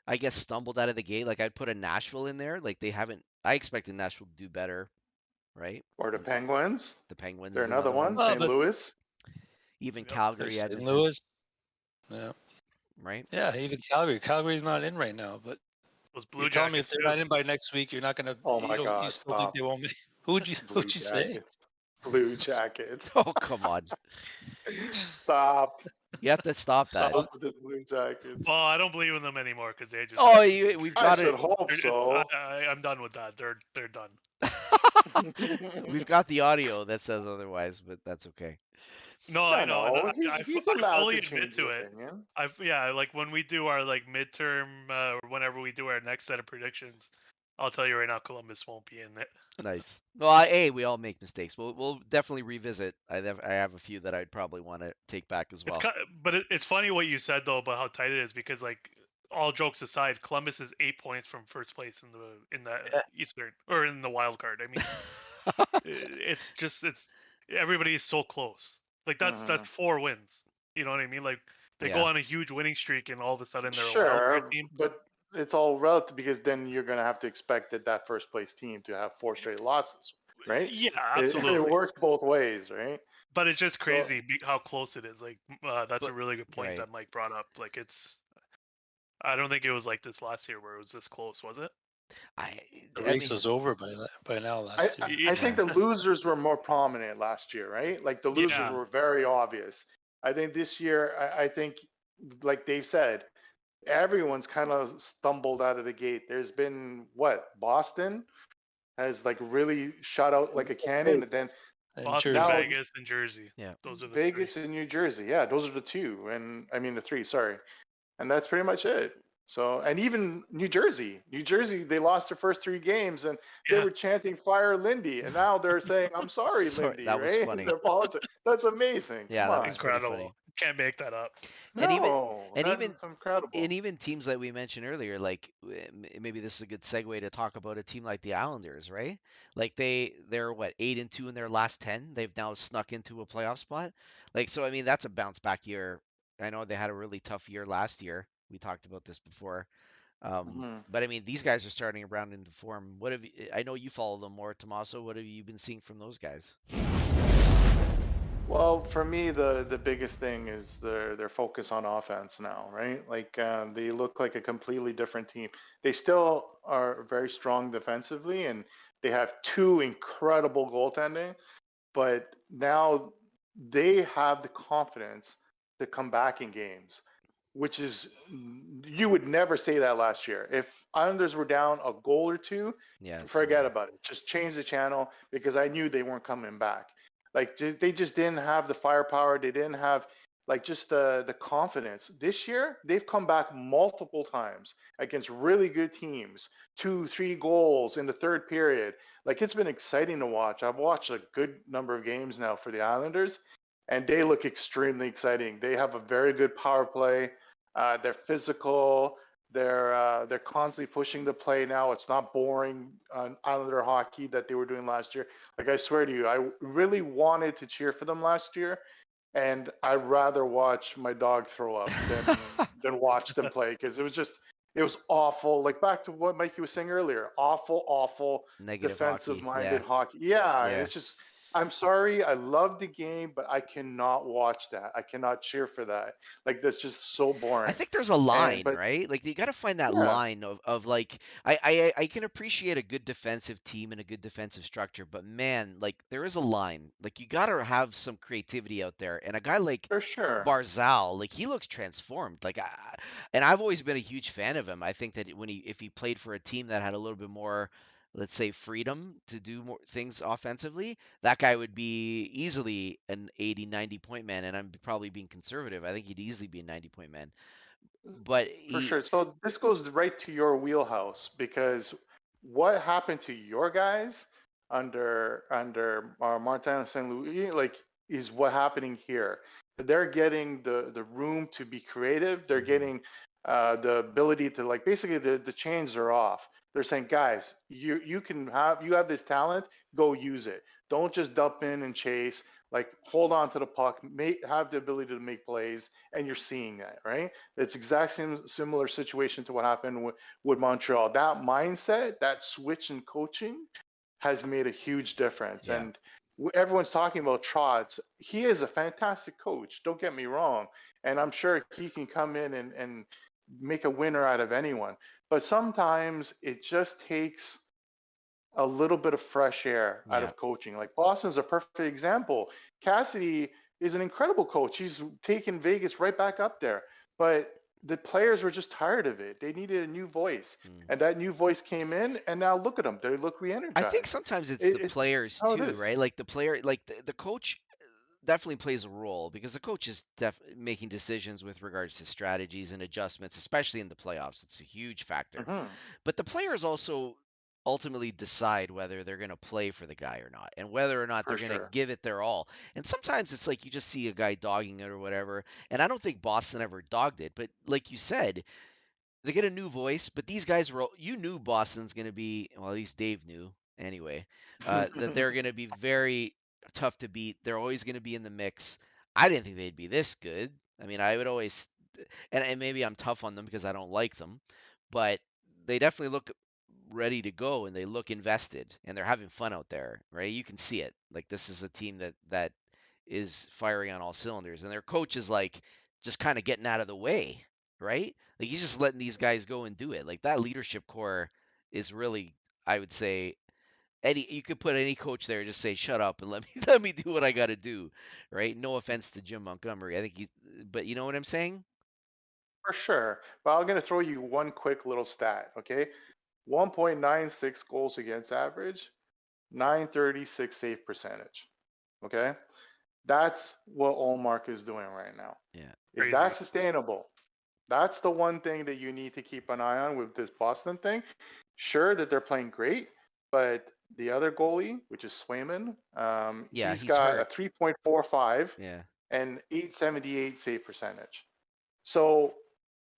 I guess, stumbled out of the gate. Like I'd put a Nashville in there. Like they haven't. I expected Nashville to do better, right? Or the Penguins. The Penguins They're is another another one. one. Oh, St. but Louis. Even Yep. Calgary, St. Edmonton, Louis. Yeah. right? Yeah, even Calgary. Calgary's not in right now, but Those Blue you're telling me if Jackets they're too. not in by next week, you're not gonna. Oh You my don't. You God! still think Stop. they won't make? Who'd you Blue say? Jackets. Blue Jackets. Oh, come on. Stop. You have to stop that. Stop with the Blue Jackets. Well, I don't believe in them anymore because they just. Oh, we've I got should it. hope so. I'm done with that. They're done. We've got the audio that says otherwise, but that's okay. No, I I know, and know. He's allowed fully to admit change to his it. opinion. Like when we do our like midterm or whenever we do our next set of predictions, I'll tell you right now, Columbus won't be in it. Nice. Well, we all make mistakes. We'll definitely revisit. I have a few that I'd probably want to take back as well. But it's funny what you said though about how tight it is because like all jokes aside, Columbus is 8 points from first place in the Yeah. Eastern or in the wild card. I mean, it's everybody is so close. Like that's 4 wins. You know what I mean? Like they go Yeah. on a huge winning streak and all of a sudden they're a wild Sure, card team. but it's all relative because then you're going to have to expect that first place team to have 4 straight losses, right? Yeah, It absolutely. works both ways, right? But it's just crazy how close it is. Like that's a But- really good point right. that Mike brought up. Like I don't think it was like this last year where it was this close, was it? The race was over by now last year. I think the losers were more prominent last year, right? Like the losers Yeah. were very obvious. I think this year, I think, like Dave said, everyone's kind of stumbled out of the gate. There's been Boston has like really shot out like a cannon, and then And Boston, Jersey. Vegas, and Jersey. Yeah. Those are the Vegas three. and New Jersey. Yeah, those are the 2, and I mean the 3. Sorry, and that's pretty much it. So, and even New Jersey, they lost their first 3 games, and they Yeah. were chanting "Fire Lindy," and now they're saying, "I'm sorry, Sorry, Lindy." that was right? funny. They're apologizing. That's amazing. Yeah, Come that on. was pretty Incredible. funny. Can't make that up. And even- No, and that's even- incredible. And even teams that we mentioned earlier, like maybe this is a good segue to talk about a team like the Islanders, right? Like they're 8-2 in their last 10. They've now snuck into a playoff spot. Like so, I mean that's a bounce back year. I know they had a really tough year last year. We talked about this before. But I mean these guys are starting around into form. What have you, I know you follow them more, Tommaso. What have you been seeing from those guys? Well, for me, the biggest thing is their focus on offense now, right? Like they look like a completely different team. They still are very strong defensively, and they have 2 incredible goaltending. But now they have the confidence to come back in games, which is you would never say that last year. If Islanders were down a goal or 2, Yeah, it's forget similar. about it. Just change the channel because I knew they weren't coming back. Like they just didn't have the firepower. They didn't have like just the confidence. This year, they've come back multiple times against really good teams. 2, 3 goals in the third period. Like it's been exciting to watch. I've watched a good number of games now for the Islanders, and they look extremely exciting. They have a very good power play. They're physical. They're constantly pushing the play now. It's not boring Islander hockey that they were doing last year. Like I swear to you, I really wanted to cheer for them last year, and I'd rather watch my dog throw up than watch them play because it was awful. Like back to what Mikey was saying earlier, awful Negative defensive-minded hockey. hockey. Yeah, Yeah. it's just. I'm sorry, I love the game, but I cannot watch that. I cannot cheer for that. Like that's just so boring. I think there's a line, but- right? Like you got to find that Yeah. line of like I can appreciate a good defensive team and a good defensive structure, but man, like there is a line. Like you got to have some creativity out there. And a guy like For sure. Barzal, like he looks transformed. And I've always been a huge fan of him. I think that if he played for a team that had a little bit more, let's say, freedom to do more things offensively, that guy would be easily an 80, 90 point man. And I'm probably being conservative. I think he'd easily be a 90 point man. But For sure. So this goes right to your wheelhouse because what happened to your guys under Martin St. Louis, like, is what happening here. they're getting the room to be creative. They're Mhm. getting the ability to, like, basically the chains are off. They're saying, guys, you have this talent, go use it. Don't just dump in and chase. Like, hold on to the puck, have the ability to make plays, and you're seeing that, right? It's exact same similar situation to what happened with Montreal. That mindset, that switch in coaching, has made a huge difference. Yeah. And everyone's talking about Trotz. He is a fantastic coach. Don't get me wrong, and I'm sure he can come in and make a winner out of anyone. But sometimes it just takes a little bit of fresh air out Yeah. of coaching. Like, Boston's a perfect example. Cassidy is an incredible coach. He's taken Vegas right back up there. But the players were just tired of it. They needed a new voice. Mm. And that new voice came in, and now look at them. They look re-energized. I think sometimes it's the It's players how it too, is. right? Like the coach definitely plays a role because the coach is making decisions with regards to strategies and adjustments, especially in the playoffs. It's a huge factor. Mhm. But the players also ultimately decide whether they're going to play for the guy or not and whether or not For they're going to sure. give it their all. And sometimes it's like you just see a guy dogging it or whatever. And I don't think Boston ever dogged it, but like you said, they get a new voice, but these guys were, you knew Boston's going to be, well, at least Dave knew anyway, that they're going to be very tough to beat. They're always going to be in the mix. I didn't think they'd be this good. I mean, I would always, and maybe I'm tough on them because I don't like them, but they definitely look ready to go and they look invested and they're having fun out there, right? You can see it. Like, this is a team that is firing on all cylinders, and their coach is like just kind of getting out of the way, right? Like, he's just letting these guys go and do it. Like, that leadership core is really, I would say, you could put any coach there, just say shut up and let me let me do what I got to do, right? No offense to Jim Montgomery, I think but you know what I'm saying? For sure. But I'm going to throw you one quick little stat, okay? 1.96 goals against average, 936 save percentage, okay? That's what Olmark is doing right now. Yeah. Is Crazy. that sustainable? That's the one thing that you need to keep an eye on with this Boston thing. Sure that they're playing great, but the other goalie, which is Swayman, Yeah, he's he's got a hurt. 3.45 Yeah. and 878 save percentage. So,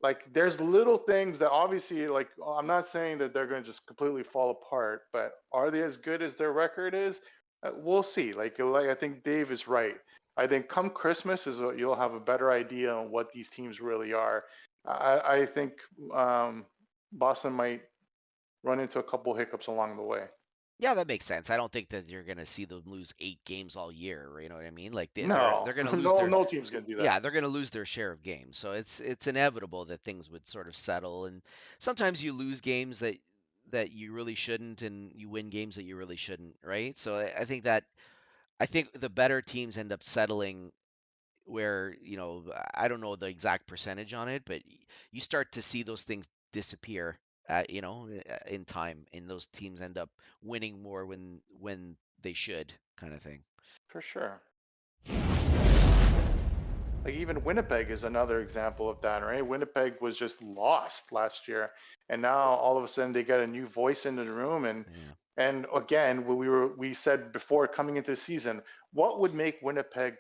like, there's little things that obviously, like, I'm not saying that they're going to just completely fall apart, but are they as good as their record is? We'll see. Like I think Dave is right. I think come Christmas is you'll have a better idea on what these teams really are. I think Boston might run into a couple hiccups along the way. Yeah, that makes sense. I don't think that you're gonna see them lose 8 games all year. You know what I mean? Like No, they're gonna lose no, their, no team's gonna do that. yeah, they're gonna lose their share of games. So it's inevitable that things would sort of settle. And sometimes you lose games that you really shouldn't, and you win games that you really shouldn't, right? So I think the better teams end up settling where, I don't know the exact percentage on it, but you start to see those things disappear in time, and those teams end up winning more when they should, kind of thing. For sure. Like, even Winnipeg is another example of that, right? Winnipeg was just lost last year, and now all of a sudden they got a new voice in the room. And Yeah. and again, we said before coming into the season, what would make Winnipeg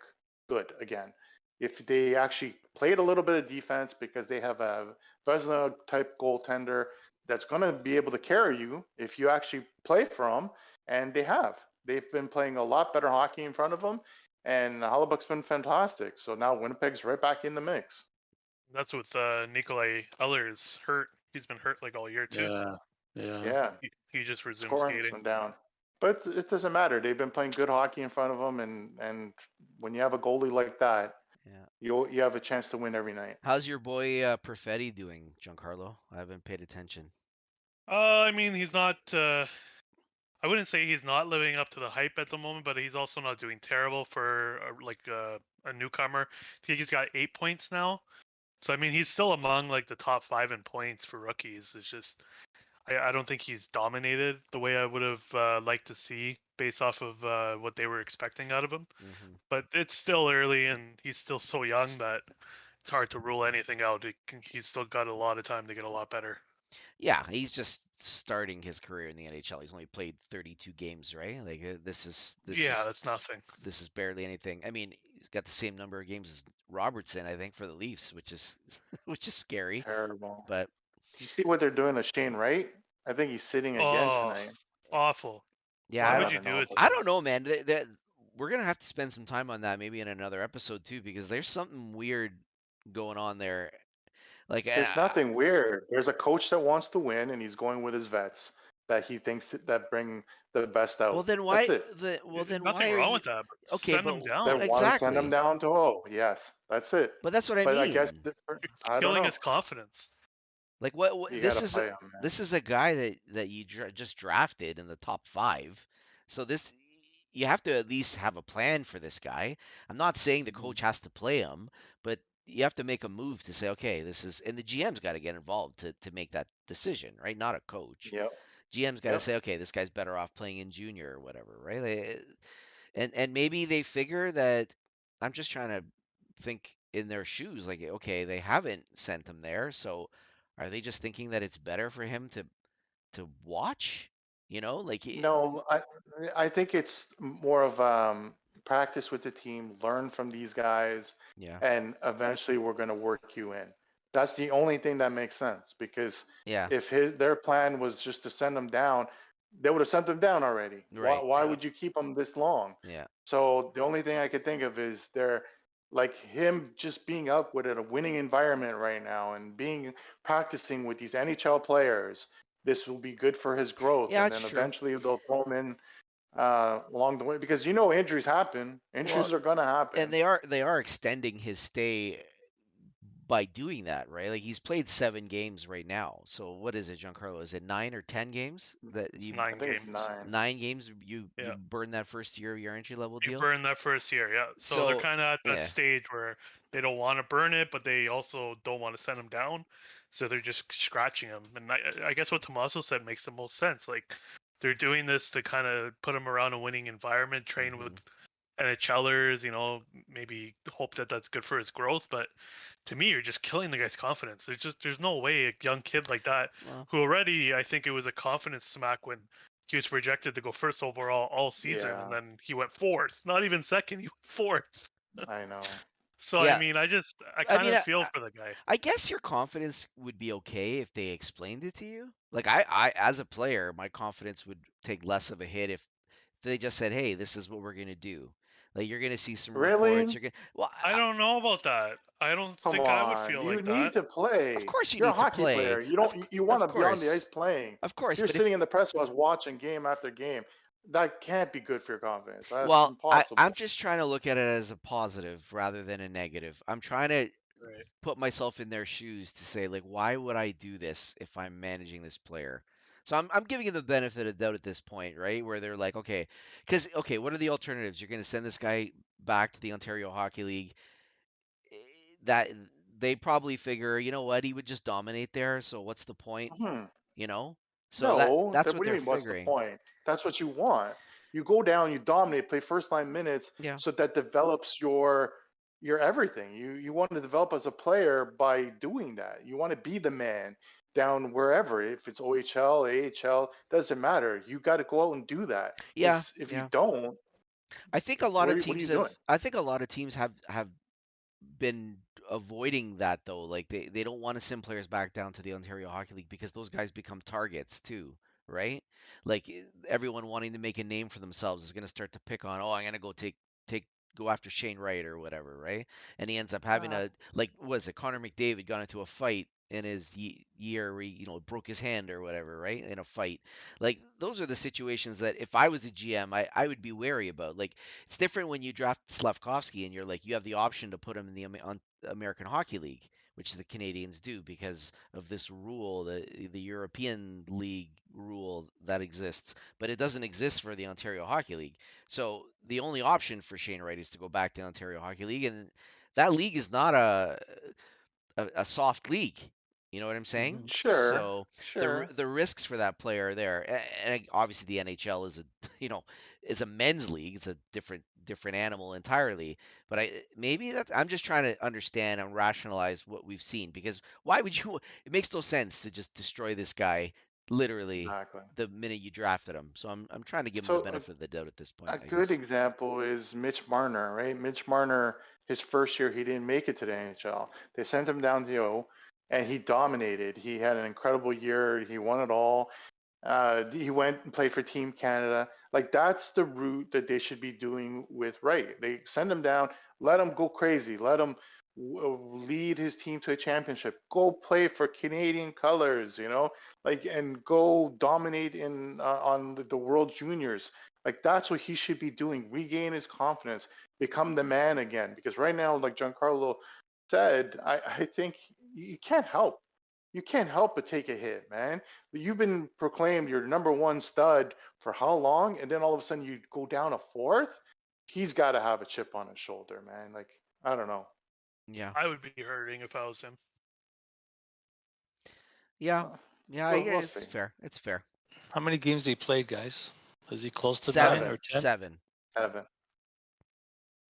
good again? If they actually played a little bit of defense, because they have a Vezina type goaltender that's going to be able to carry you if you actually play for them, and they have. They've been playing a lot better hockey in front of them, and Hallebuck's been fantastic. So now Winnipeg's right back in the mix. That's with Nikolai Eller's hurt. He's been hurt like all year too. Yeah. Yeah. Yeah, He just resumed scoring's skating. been down. But it doesn't matter. They've been playing good hockey in front of them, and when you have a goalie like that, Yeah. you have a chance to win every night. How's your boy Perfetti doing, Giancarlo? I haven't paid attention. I mean, he's not. I wouldn't say he's not living up to the hype at the moment, but he's also not doing terrible for a newcomer. I think he's got 8 points now. So I mean, he's still among like the top 5 in points for rookies. It's just I don't think he's dominated the way I would have liked to see based off of what they were expecting out of him. Hmm. But it's still early, and he's still so young that it's hard to rule anything out. He's still got a lot of time to get a lot better. Yeah, he's just starting his career in the NHL. He's only played 32 games, right? Like Yeah, that's nothing. this is barely anything. I mean, he's got the same number of games as Robertson, I think, for the Leafs, which is which is scary. Terrible. But You see what they're doing to Shane Wright? I think he's sitting again Oh, tonight. awful. yeah, Why I would you don't do know it about to I him? don't know, man. We're gonna have to spend some time on that maybe in another episode too, because there's something weird going on there. Like, There's nothing weird. There's a coach that wants to win, and he's going with his vets that he thinks that bring the best out. well, then That's why it. Nothing are wrong you with that, but okay? send But him down. They want to send him exactly. down to yes, that's it. But that's what I But I guess mean. You're I don't killing know. his confidence. Like what You got this to is play him, man. this is a guy that you just drafted in the top 5. So this you have to at least have a plan for this guy. I'm not saying the Mhm. coach has to play him, but you have to make a move to say, okay, this is and the GM's got to get involved to make that decision, right? Not a coach. Yep, GM's got to yep. say, okay, this guy's better off playing in junior or whatever, right? And maybe they figure that I'm just trying to think in their shoes, like, okay, they haven't sent him there, so are they just thinking that it's better for him to watch? You know, like No, I think it's more of practice with the team, learn from these guys, yeah, and eventually we're going to work you in. That's the only thing that makes sense because yeah, if their plan was just to send them down, they would have sent them down already. Why right, why Yeah. would you keep them this long? yeah, So the only thing I could think of is they're like him just being up with a winning environment right now and being practicing with these NHL players. This will be good for his growth, yeah, and it's then true. eventually they'll throw him in along the way because injuries happen. Well, Injuries are gonna and happen. they are extending his stay by doing that, right? Like he's played 7 games right now. So what is it, Giancarlo? Is it 9 or 10 games that It's you I 9 think it's games. 9. 9 games you Yeah. burn that first year of your entry level You deal? burn that first year, yeah. So they're So kind of at that yeah, stage where they don't want to burn it, but they also don't want to send him down. So they're just scratching him. And I guess what Tommaso said makes the most sense. Like they're doing this to kind of put him around a winning environment, train with hmm NHLers, maybe hope that that's good for his growth. But to me, you're just killing the guy's confidence. There's no way a young kid like that, well, who already I think it was a confidence smack when he was projected to go first overall all season, and Yeah, then he went fourth. Not even second, he went fourth. I know. So I yeah. mean, I I kind mean, of feel for the guy. I guess your confidence would be okay if they explained it to you. Like I as a player, my confidence would take less of a hit if they just said, "Hey, this is what we're gonna do." Like you're gonna see some reports. Really? You're gonna well, I don't know about that. I don't Come think I would on. feel You like need that. to of play. course you You're a need to hockey play. player. You don't. You want Of to be on the ice course, playing. of If course. you're But if sitting in the press box watching game after game, that can't be good for your confidence. That's well, I'm impossible. just trying to look at it as a positive rather than a negative. I'm trying to Right. put myself in their shoes to say like why would I do this if I'm managing this player? So I'm giving it the benefit of doubt at this point, right? Where they're like, okay, because okay, what are the alternatives? You're going to send this guy back to the Ontario Hockey League. eh, That they probably figure, you know what, he would just dominate there. So what's the point? Hmm. You know? So No. that's what What do you they're mean? What's the figuring. point? That's what you want. You go down, you dominate, play first line minutes, Yeah. so that develops your everything. You want to develop as a player by doing that. You want to be the man down wherever. If it's OHL, AHL, doesn't matter. You got to go out and do that. Yeah. Because if you Yeah. don't, I think a lot of what are teams you have doing? I think a lot of teams have been avoiding that though. Like they don't want to send players back down to the Ontario Hockey League because those guys become targets too, right? Like everyone wanting to make a name for themselves is going to start to pick on, oh, I'm going to take go after Shane Wright or whatever, right? And he ends up having Uh, a like was it Connor McDavid got into a fight in his year where he, broke his hand or whatever, right? In a fight. Like those are the situations that if I was a GM, I would be wary about. Like it's different when you draft Slavkovsky and you're like you have the option to put him in the American Hockey League, which the Canadians do because of this rule, the European League rule that exists, but it doesn't exist for the Ontario Hockey League. So the only option for Shane Wright is to go back to the Ontario Hockey League, and that league is not a soft league. You know what I'm saying? Sure, So sure. the risks for that player are there. And obviously the NHL is a is a men's league. It's a different animal entirely. But maybe that's I'm just trying to understand and rationalize what we've seen because why would you? It makes no sense to just destroy this guy literally Exactly. the minute you drafted him. So I'm trying to give him the So benefit of the doubt at this a point, I good guess. example is Mitch Marner, right? Mitch Marner, his first year, he didn't make it to the NHL. They sent him down to O, and he dominated. He had an incredible year. He won it all. He went and played for Team Canada. Like that's the route that they should be doing with Wright. They send him down, let him go crazy, let him lead his team to a championship. Go play for Canadian colors, like and go dominate in on the World Juniors. Like that's what he should be doing. Regain his confidence, become the man again. Because right now, like Giancarlo said, I think you can't help. You can't help but take a hit, man. You've been proclaimed your number one stud for how long? And then all of a sudden you go down a fourth? He's got to have a chip on his shoulder, man. Like, I don't know. Yeah. I would be hurting if I was him. Yeah. Uh, Yeah, we'll it's see. fair. It's fair. How many games he played, guys? Is he close to 9 Seven. or 10? Seven. Evan,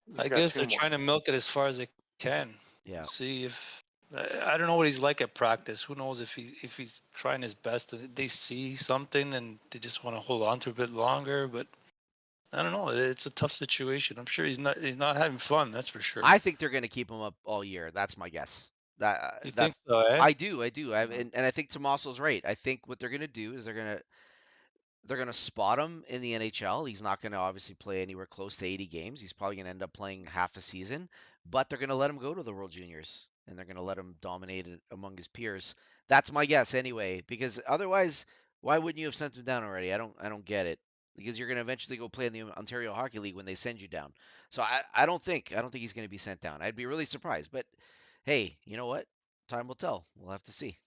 he's I got guess two they're more. trying to milk it as far as they can. Yeah. See if I don't know what he's like at practice. Who knows if he's trying his best and they see something and they just want to hold on to it a bit longer. But I don't know. It's a tough situation. I'm sure he's not having fun. That's for sure. I think they're going to keep him up all year. That's my guess. You think That's so, eh? I do. I do. Mhm. And I think Tommaso's right. I think what they're going to do is they're going to spot him in the NHL. He's not going to obviously play anywhere close to 80 games. He's probably going to end up playing half a season, but they're going to let him go to the World Juniors and they're going to let him dominate it among his peers. That's my guess anyway, because otherwise, why wouldn't you have sent him down already? I don't get it. Because you're going to eventually go play in the Ontario Hockey League when they send you down. So I don't think he's going to be sent down. I'd be really surprised. But hey, you know what? Time will tell. We'll have to see.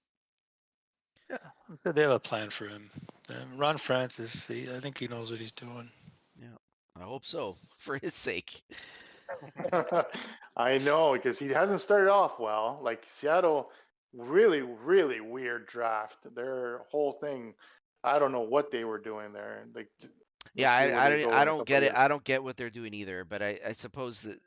Yeah, I'm sure they have a plan for him. Ron Francis, I think he knows what he's doing. Yeah, I hope so for his sake. I know because he hasn't started off well. Like Seattle, really, really weird draft. Their whole thing, I don't know what they were doing there. Like, we'll Yeah, see where they I go in a don't couple get of it. years. I don't get what they're doing either. But I suppose that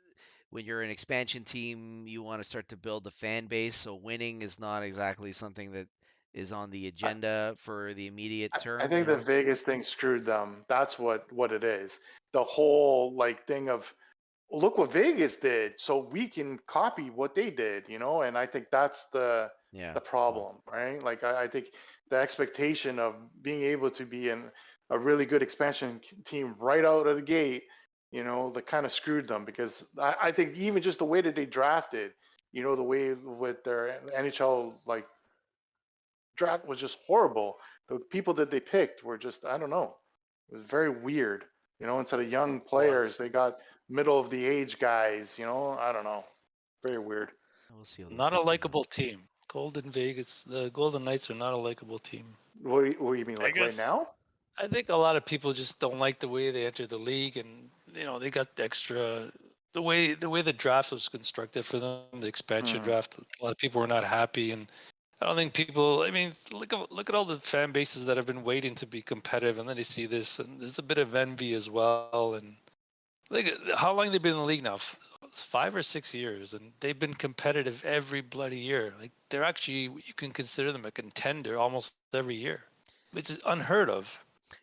when you're an expansion team, you want to start to build a fan base. So winning is not exactly something that is on the I, agenda for the immediate I term, think the Vegas thing screwed them. That's what it is. The whole like thing of look what Vegas did, so we can copy what they did, And I think that's the Yeah. the problem, right? Like I think the expectation of being able to be a really good expansion team right out of the gate, that kind of screwed them because I think even just the way that they drafted, the way with their NHL like draft was just horrible. The people that they picked were just I don't know. It was very weird. Instead of young players, Was. they got middle of the age guys. I don't know. Very weird. We'll see how those Not a guys turn out. likable team. Golden Vegas, the Golden Knights are not a likable team. What do you mean, like right Vegas. now? I think a lot of people just don't like the way they entered the league, and they got the extra the way the draft was constructed for them, the expansion Hmm. draft. A lot of people were not happy, and I don't think people. I mean, look at all the fan bases that have been waiting to be competitive, and then they see this, and there's a bit of envy as well. And look at how long they've been in the league now. 5 or 6 years, and they've been competitive every bloody year. Like they're actually, you can consider them a contender almost every year, which is unheard of.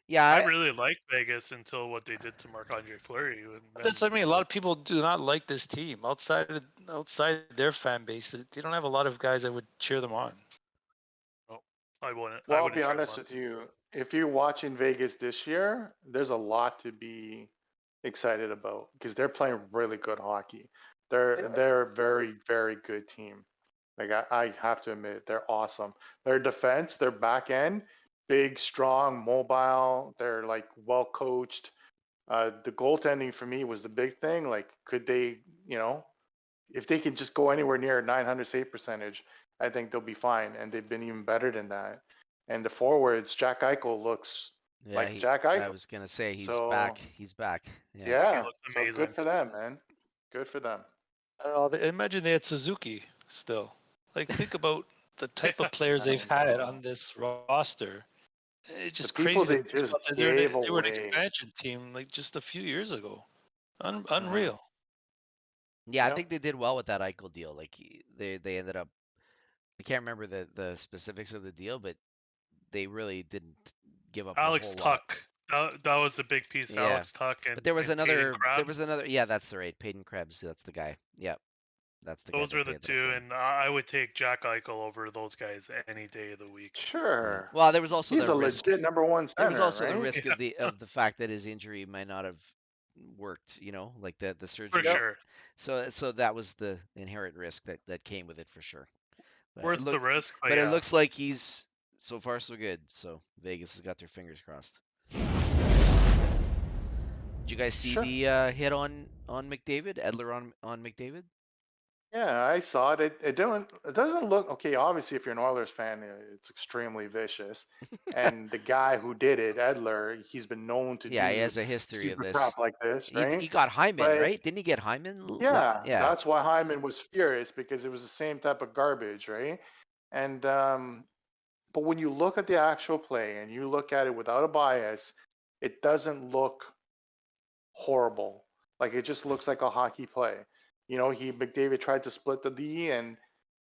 Yeah, I really liked Vegas until what they did to Marc-Andre Fleury, and That's then what I mean. A lot of people do not like this team outside their fan base. They don't have a lot of guys that would cheer them on. oh, I wouldn't. Well, I I'll wouldn't be cheer them honest on. with you. If you're watching Vegas this year, there's a lot to be excited about because they're playing really good hockey. They're a very, very good team. Like I have to admit, they're awesome. Their defense, their back end, big, strong, mobile. They're like well coached. The goaltending for me was the big thing. Like, could they, if they could just go anywhere near a 900 save percentage, I think they'll be fine. And they've been even better than that. And the forwards, Jack Eichel looks yeah. like Jack I Eichel. was gonna say he's back. So He's back. Yeah. He yeah, looks so good amazing. for them, man. Good for them. I don't know, imagine they had Suzuki still. Like think about the type of players they've had on this roster, it's just people crazy to they think just about that gave they were an away. expansion team like just a few years ago. Mhm. Unreal. Yeah, I Yep. think they did well with that Eichel deal. Like they ended up. I can't remember the specifics of the deal, but they really didn't give up a Alex whole lot. Tuck. That was a big piece. Yeah. Alex Tuck and, But there was and Peyton another. There Krebs. was another. Yeah, that's the right. Peyton Krebs. That's the guy. Yeah, that's the guy Those that were they the ended up two, getting. and I would take Jack Eichel over those guys any day of the week. Yeah. Sure. Well, there was also He's the a risk. legit number one There was center, also the right? risk of the fact that his injury might not have worked. You know, like the For surgery. Yep. sure. So that was the inherent risk that came with it for sure. But it Worth the risk, but but it yeah. looks like he's so far so good. So Vegas has got their fingers crossed. Did you guys see Sure. the hit on McDavid? Edler on McDavid? Yeah, I saw it. It doesn't look okay. Obviously, if you're an Oilers fan, it's extremely vicious. And the guy who did it, Edler, he's been known to Yeah, he do has a history of stupid this. crap like this, He right? got Hyman, But right? Didn't he get Hyman? yeah, Yeah. that's why Hyman was furious because it was the same type of garbage, right? And but when you look at the actual play and you look at it without a bias, it doesn't look horrible. Like it just looks like a hockey play. You know, McDavid tried to split the D and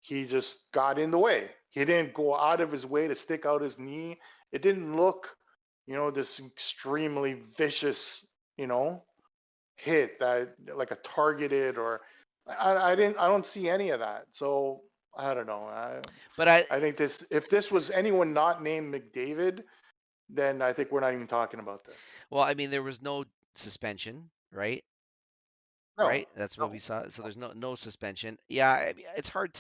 he just got in the way. He didn't go out of his way to stick out his knee. It didn't look, this extremely vicious, hit that like a targeted or I don't see any of that. So I don't know. But I think if this was anyone not named McDavid, then I think we're not even talking about this. well, I mean, there was no suspension, right? No, Right? That's what no. we saw. So there's no suspension. Yeah, I mean, it's hard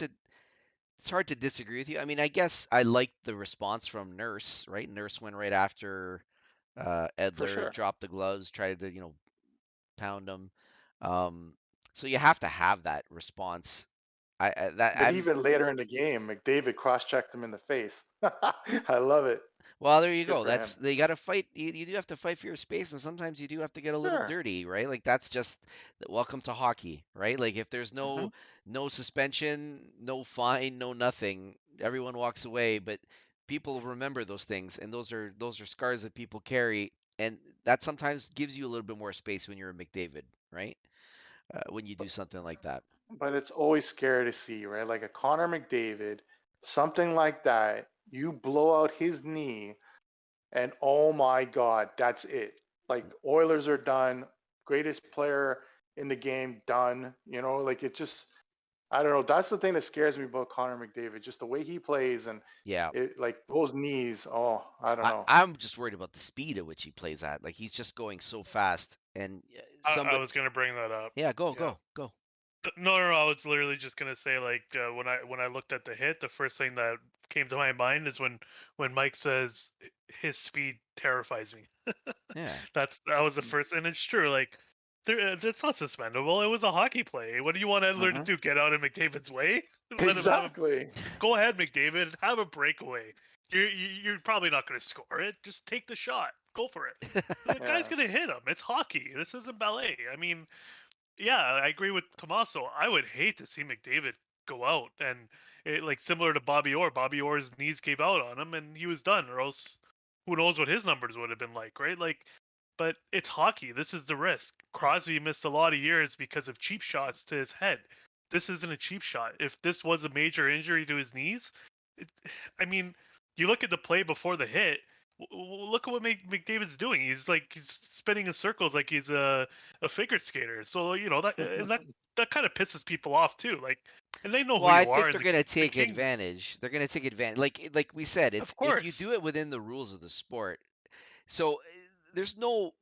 to disagree with you. I mean, I guess I liked the response from Nurse, right? Nurse went right after For Edler, sure. dropped the gloves, tried to, pound him. So you have to have that response. But I'm even later in the game, McDavid cross-checked him in the face. I love it. well, there you Good go. for him. They got to fight. You do have to fight for your space, and sometimes you do have to get a little Sure. dirty, right? Like that's just welcome to hockey, right? Like if there's no suspension, no fine, no nothing, everyone walks away, but people remember those things, and those are scars that people carry, and that sometimes gives you a little bit more space when you're a McDavid, right? When you do something like that. But it's always scary to see, right? Like a Connor McDavid, something like that, you blow out his knee, and oh my God, that's it. Like Oilers are done. Greatest player in the game, done. Like it just, I don't know. That's the thing that scares me about Connor McDavid, just the way he plays and Yeah. it, like those knees. Oh, I don't know. I'm just worried about the speed at which he plays at. Like he's just going so fast, and I somebody. was gonna bring that up. Yeah, go. No, I was literally just gonna say like when I looked at the hit, the first thing that came to my mind is when Mike says his speed terrifies me. Yeah. That was the first, and it's true. Like, it's not suspendable. It was a hockey play. What do you want Edler to Mhm. do? Get out of McDavid's way? Let him have Exactly. go ahead, McDavid. Have a breakaway. You're probably not going to score it. Just take the shot. Go for it. The guy's Yeah. going to hit him. It's hockey. This isn't ballet. I mean, yeah, I agree with Tommaso. I would hate to see McDavid go out and like similar to Bobby Orr. Bobby Orr's knees gave out on him and he was done, or else who knows what his numbers would have been like, right? Like, but it's hockey. This is the risk. Crosby missed a lot of years because of cheap shots to his head. This isn't a cheap shot. If this was a major injury to his knees, I mean, you look at the play before the hit. Look at what McDavid's doing. He's spinning in circles like he's a figure skater. So that kind of pisses people off too. Like, and they know Well, who I you are. think they're going to take King- advantage. They're going to take advantage. Like we said, Of it's if course. you do it within the rules of the sport. So there's no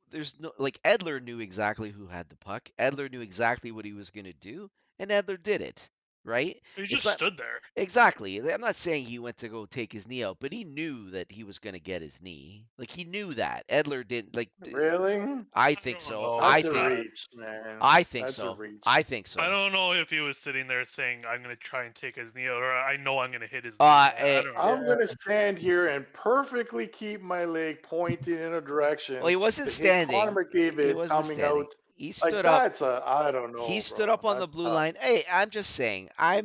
like Edler knew exactly who had the puck. Edler knew exactly what he was going to do, and Edler did it, right? He It's just not stood there. exactly. I'm not saying he went to go take his knee out, but he knew that he was going to get his knee. Like he knew that. Edler didn't like. Really? I think don't so. know. I That's a think. reach, man. I think That's a so. reach. I think so. I don't know if he was sitting there saying, "I'm going to try and take his knee out," or "I know I'm going to hit his knee." I don't know. I'm gonna stand here and perfectly keep my leg pointing in a direction. Well, he wasn't to hit standing. Connor He McDavid wasn't coming standing. out He Like stood up. that's I don't He know, stood bro. up on the That's blue tough. line. Hey, I'm just saying. I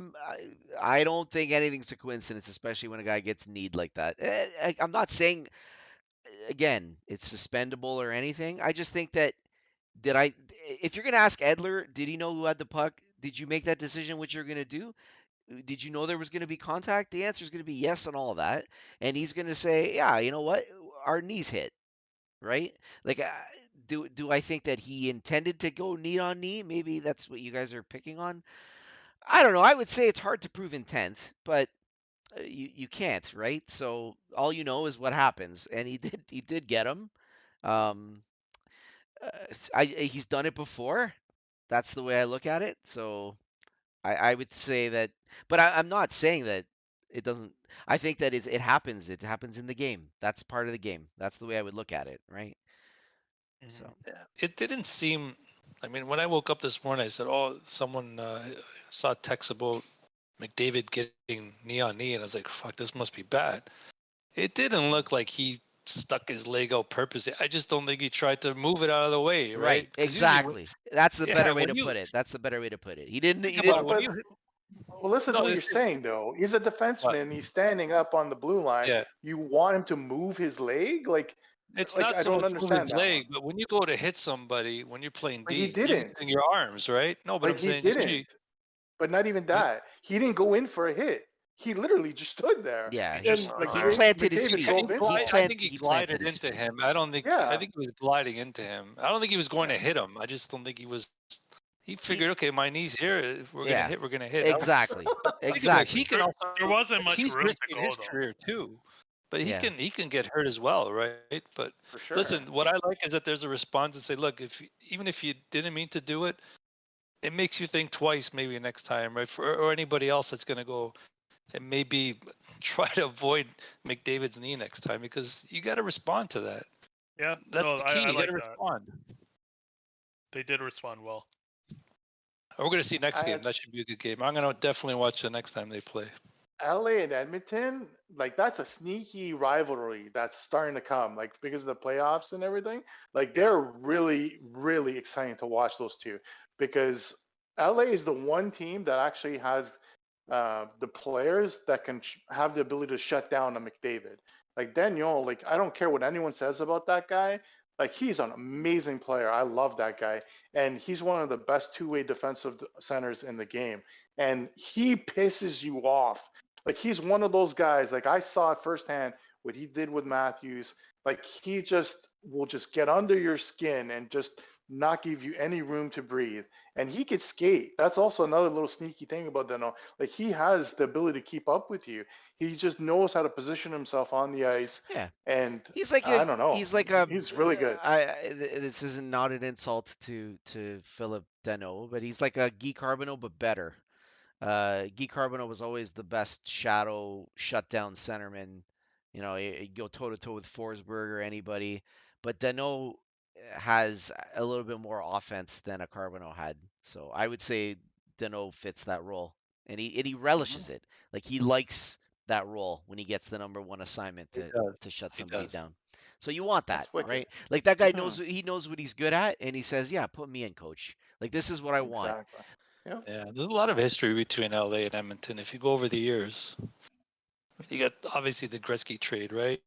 don't think anything's a coincidence, especially when a guy gets kneed like that. I'm not saying again it's suspendable or anything. I just think that did I? If you're gonna ask Edler, did he know who had the puck? Did you make that decision? What you're gonna do? Did you know there was gonna be contact? The answer is gonna be yes on all that, and he's gonna say, yeah, you know what, our knees hit, right? Like, do I think that he intended to go knee on knee? Maybe that's what you guys are picking on. I don't know. I would say it's hard to prove intent, but you can't, right? So all you know is what happens, and he did get him. Um, he's done it before. That's the way I look at it. So I would say that, but I'm not saying that it doesn't. I think that it happens. It happens in the game. That's part of the game. That's the way I would look at it, right? Mhm. So Yeah. It didn't seem. I mean, when I woke up this morning, I said, "Oh, someone saw text about McDavid getting knee on knee," and I was like, "Fuck, this must be bad." It didn't look like he stuck his leg out purposely. I just don't think he tried to move it out of the way, right? right, Because usually, exactly. That's the yeah, better way when to you put it. That's the better way to put it. He didn't. think He about Well, it, didn't. when but you well, listen no, to what you're it's saying though. He's a what? defenseman. He's standing up on the blue line. Yeah, You want him to move his leg? it's Like not I so don't much move his understand that one. leg, but when you go to hit somebody, when you're playing Like he D, you're didn't. using your arms, right? No, but Like I'm he saying didn't. usually, But not even you, that. He didn't go in for a hit. He literally just stood there. Yeah, He just And no, like no, he no. threw. planted his McDavid feet. drove into him. He He planted glided his into feet. him. I don't think. I Yeah. think he was gliding into him. I don't think he was going to Yeah. hit him. I just don't think he was. He He figured, okay, my knee's here. If we're gonna yeah, hit, we're gonna hit. exactly, Think about it, he exactly. can also There wasn't much he's room to risking go his though. career too, but Yeah, he can get hurt as well, right? But For sure. listen, what I like is that there's a response and say, look, if even if you didn't mean to do it, it makes you think twice maybe next time, right? For or anybody else that's gonna go and maybe try to avoid McDavid's knee next time because you got to respond to that. Yeah, That's no, the I key. You got to like that. respond. They did respond well. We're gonna see next I game. That should be a good game. I'm gonna definitely watch the next time they play. LA and Edmonton, like that's a sneaky rivalry that's starting to come, like because of the playoffs and everything. Like Yeah. they're really, really exciting to watch those two because LA is the one team that actually has the players that can have the ability to shut down a McDavid. Like Daniel, like I don't care what anyone says about that guy. Like he's an amazing player. I love that guy, and he's one of the best two-way defensive centers in the game. And he pisses you off. Like he's one of those guys. Like I saw it firsthand what he did with Matthews. Like he just will just get under your skin and just not give you any room to breathe. And he could skate. That's also another little sneaky thing about Dano. Like he has the ability to keep up with you. He just knows how to position himself on the ice. yeah. And He's like I don't know. he's like a. He's really good. This is not an insult to Philip Deneau, but he's like a Guy Carbonneau, but better. Guy Carbonneau was always the best shadow shutdown centerman. You know, you go toe to toe with Forsberg or anybody, but Deneau has a little bit more offense than a Carbonneau had. So I would say Deneau fits that role, and he Mhm. relishes it. Like he likes that role when he gets the number one assignment He to does. shut He somebody does. down. So you want that, That's wicked. right? Like that guy Mhm. knows what he's good at, and he says, "Yeah, put me in, coach. Like this is what I want." Exactly. Yep. Yeah, there's a lot of history between LA and Edmonton. If you go over the years, you got obviously the Gretzky trade, right?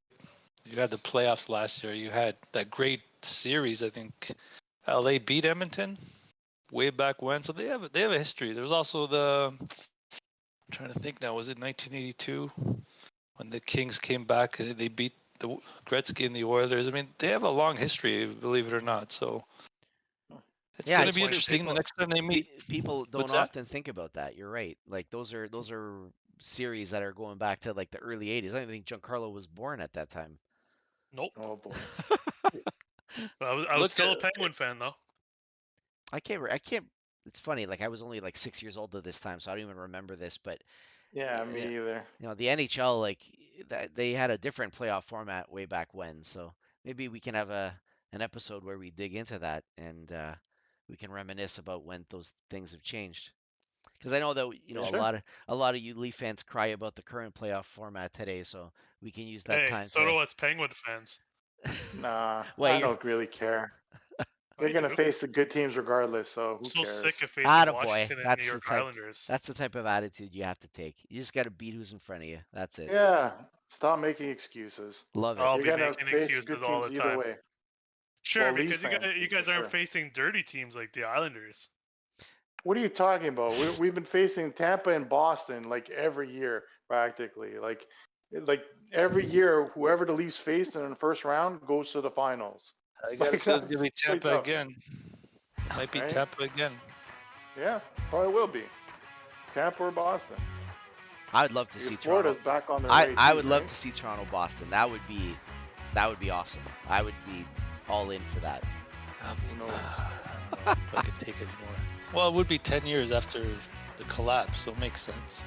You had the playoffs last year. You had that great series. I think LA beat Edmonton way back when, so they have a history. There's also the I'm trying to think now. Was it 1982 when the Kings came back? They beat the Gretzky and the Oilers. I mean, they have a long history, believe it or not. So it's Yeah, going to it's be true. interesting the People next time they meet. people don't What's that? often think about that. You're right. Like those are series that are going back to like the early 80s. I don't even think Giancarlo was born at that time. Nope. Oh boy. But I was Look at still a Penguin fan though. I can't it's funny, like I was only like 6 years old at this time, so I don't even remember this, but Yeah, yeah, me either. the NHL, like that they had a different playoff format way back when, so maybe we can have an episode where we dig into that and we can reminisce about when those things have changed. Because I know that Yeah, a sure. lot of you Leaf fans cry about the current playoff format today, so we can use that Hey, time so to. do us Penguin fans. Nah, Well, I you're don't really care. They're I gonna do. face the good teams regardless. So who So cares? sick of facing Attaboy. Washington and That's New the York type. Islanders. That's the type of attitude you have to take. You just got to beat who's in front of you. That's it. Yeah. Stop making excuses. Love it. I'll You're be gonna making face excuses good all teams the either time. way. Sure, Well, Leaf because you fans do, guys for aren't sure. facing dirty teams like the Islanders. What are you talking about? We've been facing Tampa and Boston like every year, practically. Like every year, whoever the Leafs faced in the first round goes to the finals. I gotta Like, say it's gonna be that's straight Tampa up, again. Might be right? Tampa again. Yeah, probably will be. Tampa or Boston. I would love to Because see Florida's Toronto. back on their way. I too, would love right? to see Toronto Boston. That would be awesome. I would be all in for that. I mean, knows? I don't know if I could take it anymore. Well, it would be 10 years after the collapse, so it makes sense.